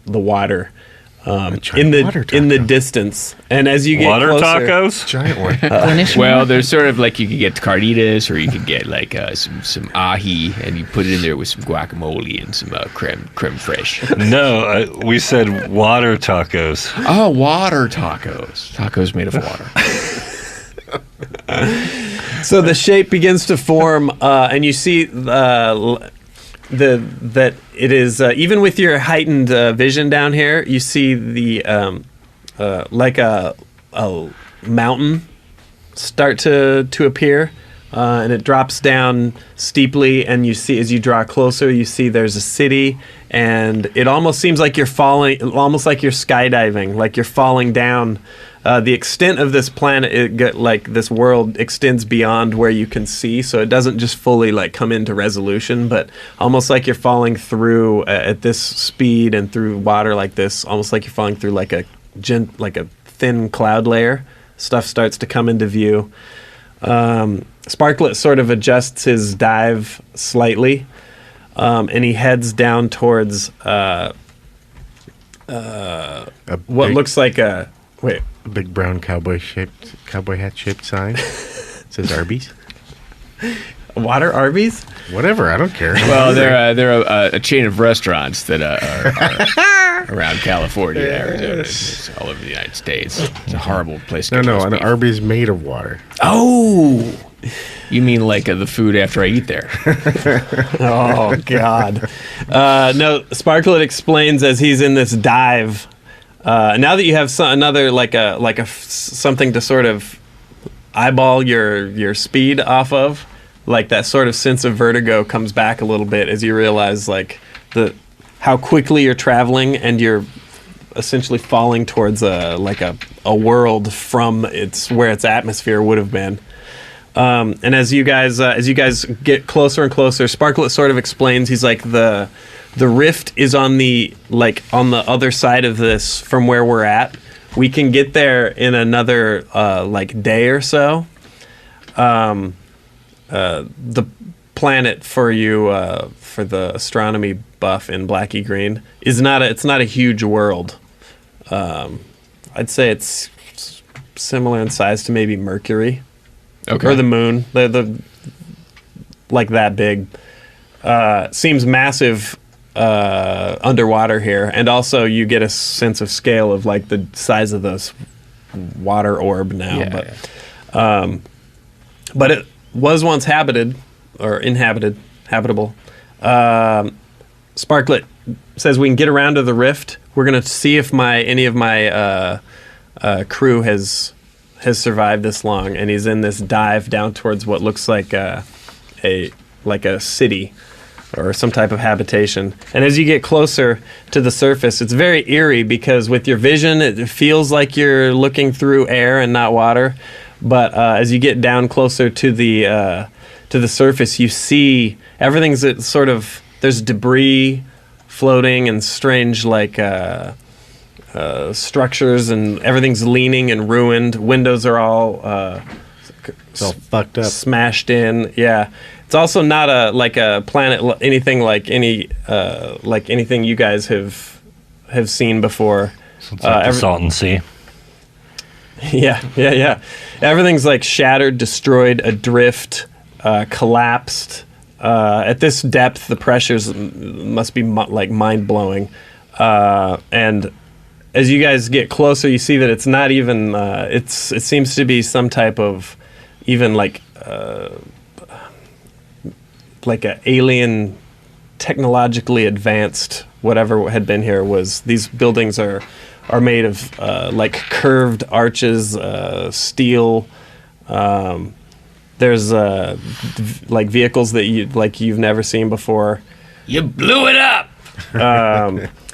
S6: water. In the
S8: water
S6: in the
S8: taco.
S6: distance, and as you get
S1: Water
S6: closer,
S1: tacos?
S8: Giant one.
S5: Glenish
S3: Well,
S5: more?
S3: there's sort of like you could get carnitas, or you could get like some ahi, and you put it in there with some guacamole and some creme fraiche.
S1: No, we said water tacos.
S3: Oh, water tacos. Tacos made of water.
S6: So the shape begins to form, and you see that it is even with your heightened vision down here. You see the like a mountain start to appear, and it drops down steeply. And you see, as you draw closer, you see there's a city, and it almost seems like you're falling, almost like you're skydiving, like you're falling down. The extent of this planet, like this world, extends beyond where you can see, so it doesn't just fully like come into resolution, but almost like you're falling through at this speed and through water like this, almost like you're falling through like a thin cloud layer. Stuff starts to come into view. Sparklet sort of adjusts his dive slightly, and he heads down towards what looks like a wait.
S8: A big brown cowboy hat shaped sign. It says Arby's.
S6: Water Arby's?
S8: Whatever, I don't care.
S3: Well, they're a chain of restaurants that are around California and Arizona, it's all over the United States. It's a horrible place to
S8: No,
S3: get roast
S8: an
S3: beef.
S8: Arby's made of water.
S3: Oh! You mean like the food after I eat there?
S6: Oh God! No, Sparklet explains as he's in this dive. Now that you have another something to sort of eyeball your speed off of, like that sort of sense of vertigo comes back a little bit as you realize like how quickly you're traveling and you're essentially falling towards a world from where its atmosphere would have been. And as you guys get closer and closer, Sparklet sort of explains. He's like the rift is on the other side of this from where we're at. We can get there in another day or so. The planet for you for the astronomy buff in Blackie Green is not a huge world. I'd say it's similar in size to maybe Mercury.
S3: Okay.
S6: Or the moon. The like that big. Seems massive underwater here, and also you get a sense of scale of like the size of this water orb now.
S3: Yeah,
S6: But it was once habitable. Sparklet says we can get around to the rift. We're gonna see if any of my crew has survived this long, and he's in this dive down towards what looks like a city or some type of habitation. And as you get closer to the surface, it's very eerie because with your vision, it feels like you're looking through air and not water. But as you get down closer to the surface, you see everything's there's debris floating and strange structures, and everything's leaning and ruined. Windows are all
S8: It's all fucked up.
S6: Smashed in. Yeah. It's also not a planet anything like anything you guys have seen before.
S1: So it's like the Salton Sea.
S6: Yeah. Everything's like shattered, destroyed, adrift, collapsed. At this depth, the pressures must be mind blowing. And as you guys get closer, you see that it's not even. It seems to be some type of even like a alien, technologically advanced whatever had been here. Was these buildings are made of curved arches, steel. There's vehicles that you've never seen before.
S3: You blew it up.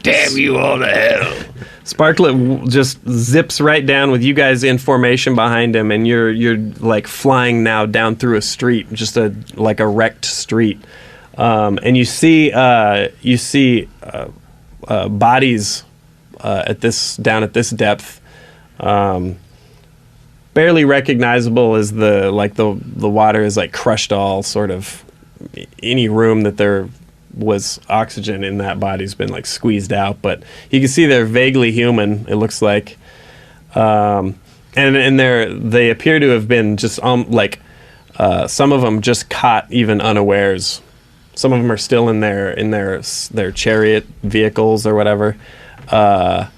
S3: Damn you all to hell.
S6: Sparklet just zips right down with you guys in formation behind him, and you're like flying now down through a street, just a wrecked street, and you see bodies at this depth, barely recognizable as the water is crushed all sort of any room that there was oxygen in that body's been squeezed out, but you can see they're vaguely human, it looks like, and they appear to have been just some of them just caught even unawares. Some of them are still in their chariot vehicles or whatever. No,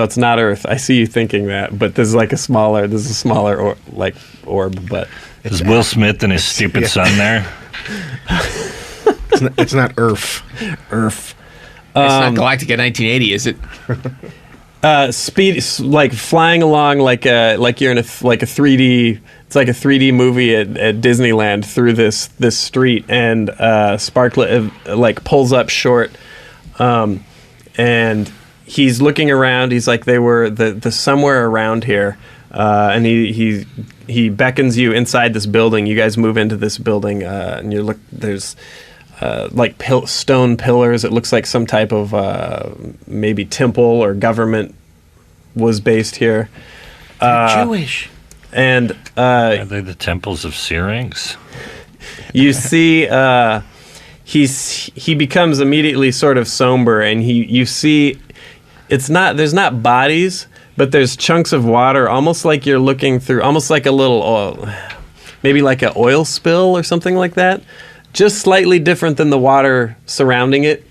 S6: it's not Earth. I see you thinking that, but this is a smaller orb. But
S1: is Will Smith and his stupid son there?
S8: It's not Earth.
S6: Earth.
S3: It's not Galactica 1980, is it?
S6: Speed, flying along like you're in a 3D. It's like a 3D movie at Disneyland through this street, and Sparklet pulls up short, and he's looking around. He's like they were the somewhere around here, and he beckons you inside this building. You guys move into this building, and there's stone pillars. It looks like some type of maybe temple or government was based here.
S8: Jewish.
S6: And
S1: are they the temples of Syrinx?
S6: You see, he becomes immediately sort of somber, and you see, there's not bodies, but there's chunks of water, almost like you're looking through, almost like a little oil, maybe like an oil spill or something like that. Just slightly different than the water surrounding it,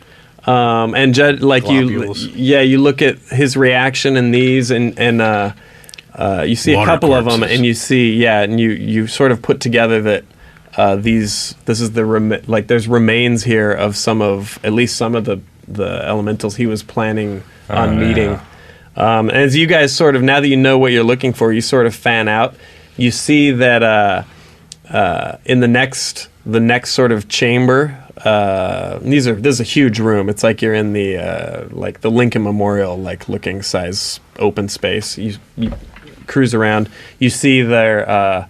S6: and
S8: Globules.
S6: you look at his reaction in these, and you see a couple of them, and you see, and you sort of put together that this is there's remains here of at least some of the elementals he was planning on meeting. And as you guys sort of, now that you know what you're looking for, you sort of fan out. You see that in the next sort of chamber, This is a huge room. It's like you're in the Lincoln Memorial looking size open space. You cruise around. You see the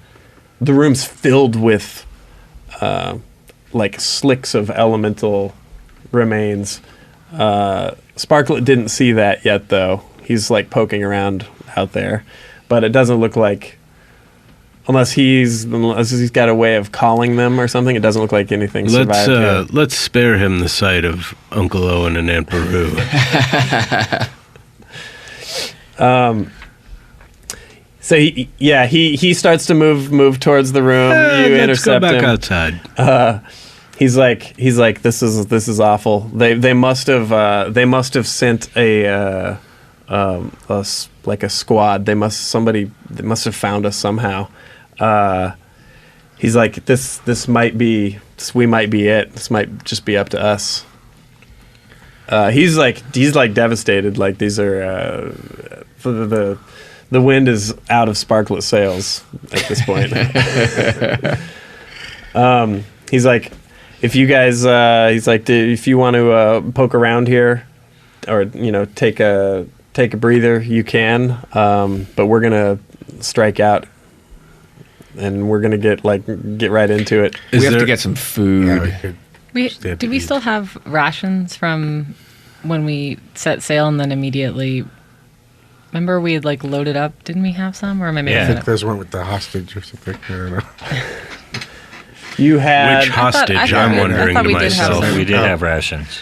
S6: room's filled with slicks of elemental remains. Sparklet didn't see that yet, though. He's poking around out there, but it doesn't look like, unless he's got a way of calling them or something, it doesn't look like anything survived here.
S7: Let's spare him the sight of Uncle Owen and Aunt Beru.
S6: So he starts to move towards the room. You intercept
S7: let's go back
S6: him
S7: outside.
S6: He's like this is awful. They must have sent a squad. They must have found us somehow. He's like, we might be it. This might just be up to us. He's devastated. These are the wind is out of Sparklet sails at this point. He's like, if you guys, if you want to poke around here, or take a breather, you can. But we're gonna strike out, and we're gonna get right into it.
S3: We have to get some food.
S5: Do we still have rations from when we set sail and then immediately? Remember we had loaded up? Didn't we have some? Or am I making
S8: I
S5: it
S8: think
S5: up?
S8: those went with the hostage or something. I don't know.
S6: You had
S7: Which hostage? I'm wondering to
S5: we did have
S7: myself.
S5: some.
S1: We did have rations.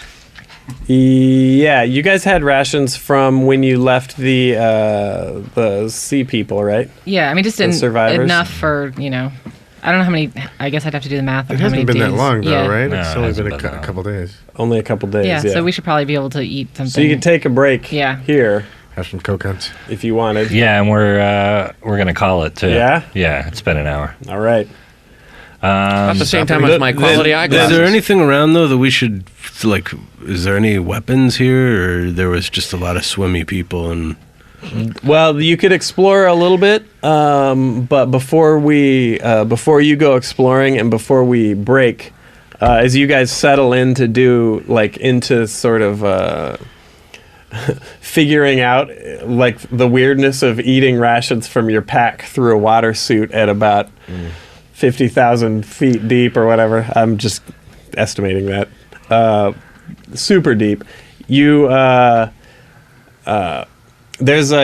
S6: Yeah, you guys had rations from when you left the sea people, right?
S5: Yeah, I mean, just
S6: survivors?
S5: enough for, I don't know how many, I guess I'd have to do the math of
S8: It
S5: how many
S8: hasn't been
S5: days.
S8: that long, though,
S5: Yeah.
S8: right?
S1: No,
S8: It's
S1: it
S8: only
S1: hasn't
S8: been
S1: been
S8: a
S1: that
S8: couple days.
S6: Only a couple days.
S5: Yeah,
S6: Yeah,
S5: so we should probably be able to eat something.
S6: So you could take a break.
S5: Yeah.
S6: Here
S8: Have some coconuts.
S6: if you wanted.
S1: Yeah, and we're gonna call it too.
S6: Yeah?
S1: Yeah, it's been an hour.
S6: All right.
S3: About the same time as my quality
S7: Is
S3: eyeglasses.
S7: there anything around though that we should is there any weapons here, or there was just a lot of swimmy people and?
S6: Well, you could explore a little bit, but before you go exploring and before we break, as you guys settle in to do into sort of figuring out the weirdness of eating rations from your pack through a water suit at about 50,000 feet deep or whatever. I'm just estimating that. Super deep. You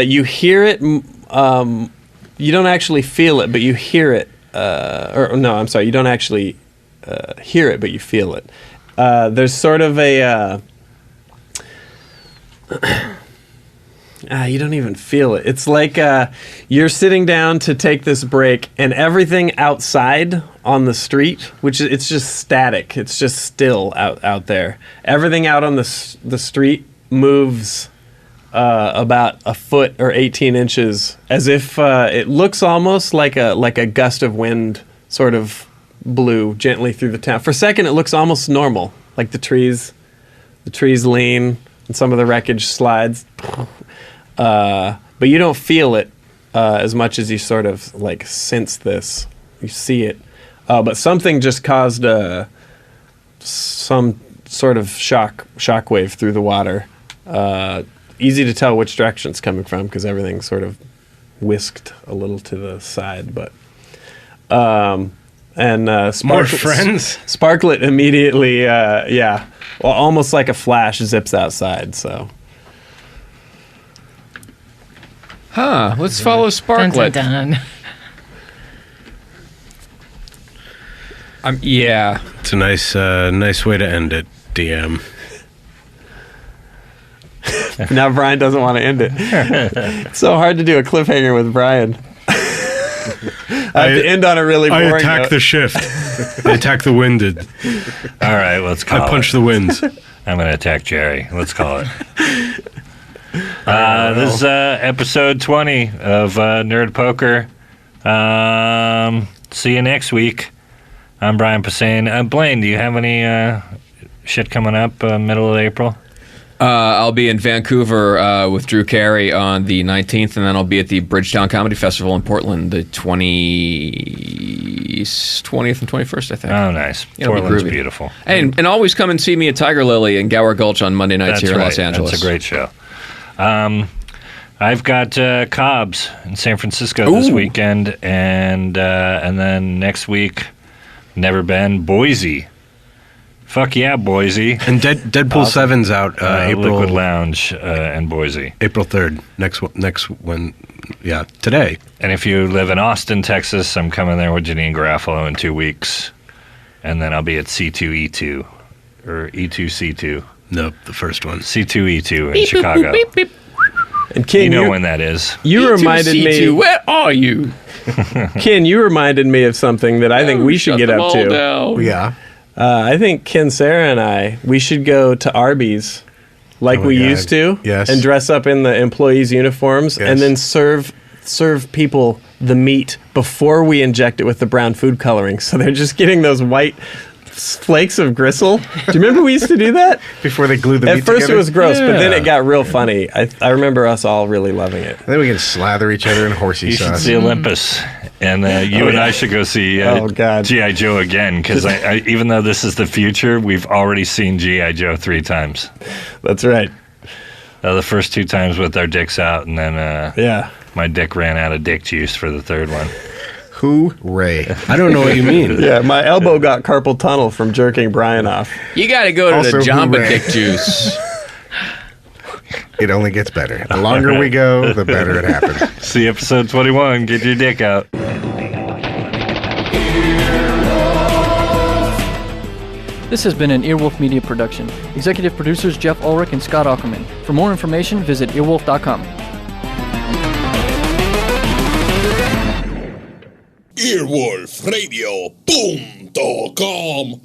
S6: you hear it. You don't actually feel it, but you hear it. Or no, I'm sorry. You don't actually hear it, but you feel it. There's sort of a. You don't even feel it. It's like you're sitting down to take this break, and everything outside on the street, it's just static. It's just still out there. Everything out on the street moves about a foot or 18 inches, as if it looks almost like a gust of wind sort of blew gently through the town. For a second, it looks almost normal, like the trees lean and some of the wreckage slides. But you don't feel it as much as you sort of sense this. You see it. But something just caused some sort of shockwave through the water. Easy to tell which direction it's coming from because everything's sort of whisked a little to the side. But
S7: More friends?
S6: Sparklet immediately, almost like a flash zips outside. So.
S3: Let's follow Sparklet.
S5: Dun, dun, dun.
S3: Yeah.
S7: It's a nice way to end it, DM.
S6: Now Brian doesn't want to end it. It's so hard to do a cliffhanger with Brian. I have to end on a really boring
S7: I attack
S6: note.
S7: the shift. I attack the winded.
S1: All right, let's call it.
S7: I punch the winds.
S1: I'm gonna attack Jerry. Let's call it. This is episode 20 of Nerd Poker. See you next week. I'm Brian Posehn. Blaine, do you have any shit coming up middle of April?
S3: I'll be in Vancouver with Drew Carey on the 19th, and then I'll be at the Bridgetown Comedy Festival in Portland the 20th and 21st, I think.
S1: Oh, nice.
S3: It'll be
S1: Portland's
S3: groovy.
S1: beautiful.
S3: And always come and see me at Tiger Lily in Gower Gulch on Monday nights here in Los Angeles.
S1: That's a great show. I've got Cobb's in San Francisco this weekend, and then next week, never been, Boise. Fuck yeah, Boise.
S7: And Deadpool 7's out April
S1: Liquid Lounge in Boise.
S7: April 3rd. Today.
S1: And if you live in Austin, Texas, I'm coming there with Janine Garofalo in 2 weeks. And then I'll be at C2E2 or E2C2.
S7: Nope, the first one.
S1: C2E2 in Chicago.
S3: Beep, beep, beep.
S6: And Ken,
S1: you know when that is.
S6: You reminded me.
S3: C2, where are you?
S6: Ken, you reminded me of something that I think we should get up to.
S3: Down.
S8: Yeah.
S6: I think Ken, Sarah, and we should go to Arby's like we used to.
S8: Yes.
S6: And dress up in the employees' uniforms and then serve people the meat before we inject it with the brown food coloring. So they're just getting those white flakes of gristle. Do you remember we used to do that?
S8: Before they glued the meat
S6: At first
S8: together?
S6: it was gross, but then it got real funny. I remember us all really loving it.
S8: Then we can slather each other in horsey
S1: You should
S8: sauce.
S1: see Olympus. And you and I should go see G.I. Joe again, because I even though this is the future, we've already seen G.I. Joe 3 times.
S6: That's right.
S1: The first 2 times with our dicks out, and then my dick ran out of dick juice for the 3rd one.
S8: Hooray.
S7: I don't know what you mean.
S6: Yeah, my elbow got carpal tunnel from jerking Brian off.
S3: You got to go to
S8: Also,
S3: the Jamba
S8: hooray.
S3: Dick Juice.
S8: It only gets better. The longer we go, the better it happens.
S1: See episode 21. Get your dick out.
S9: This has been an Earwolf Media production. Executive producers Jeff Ulrich and Scott Ackerman. For more information, visit earwolf.com.
S2: Earwolfradio.com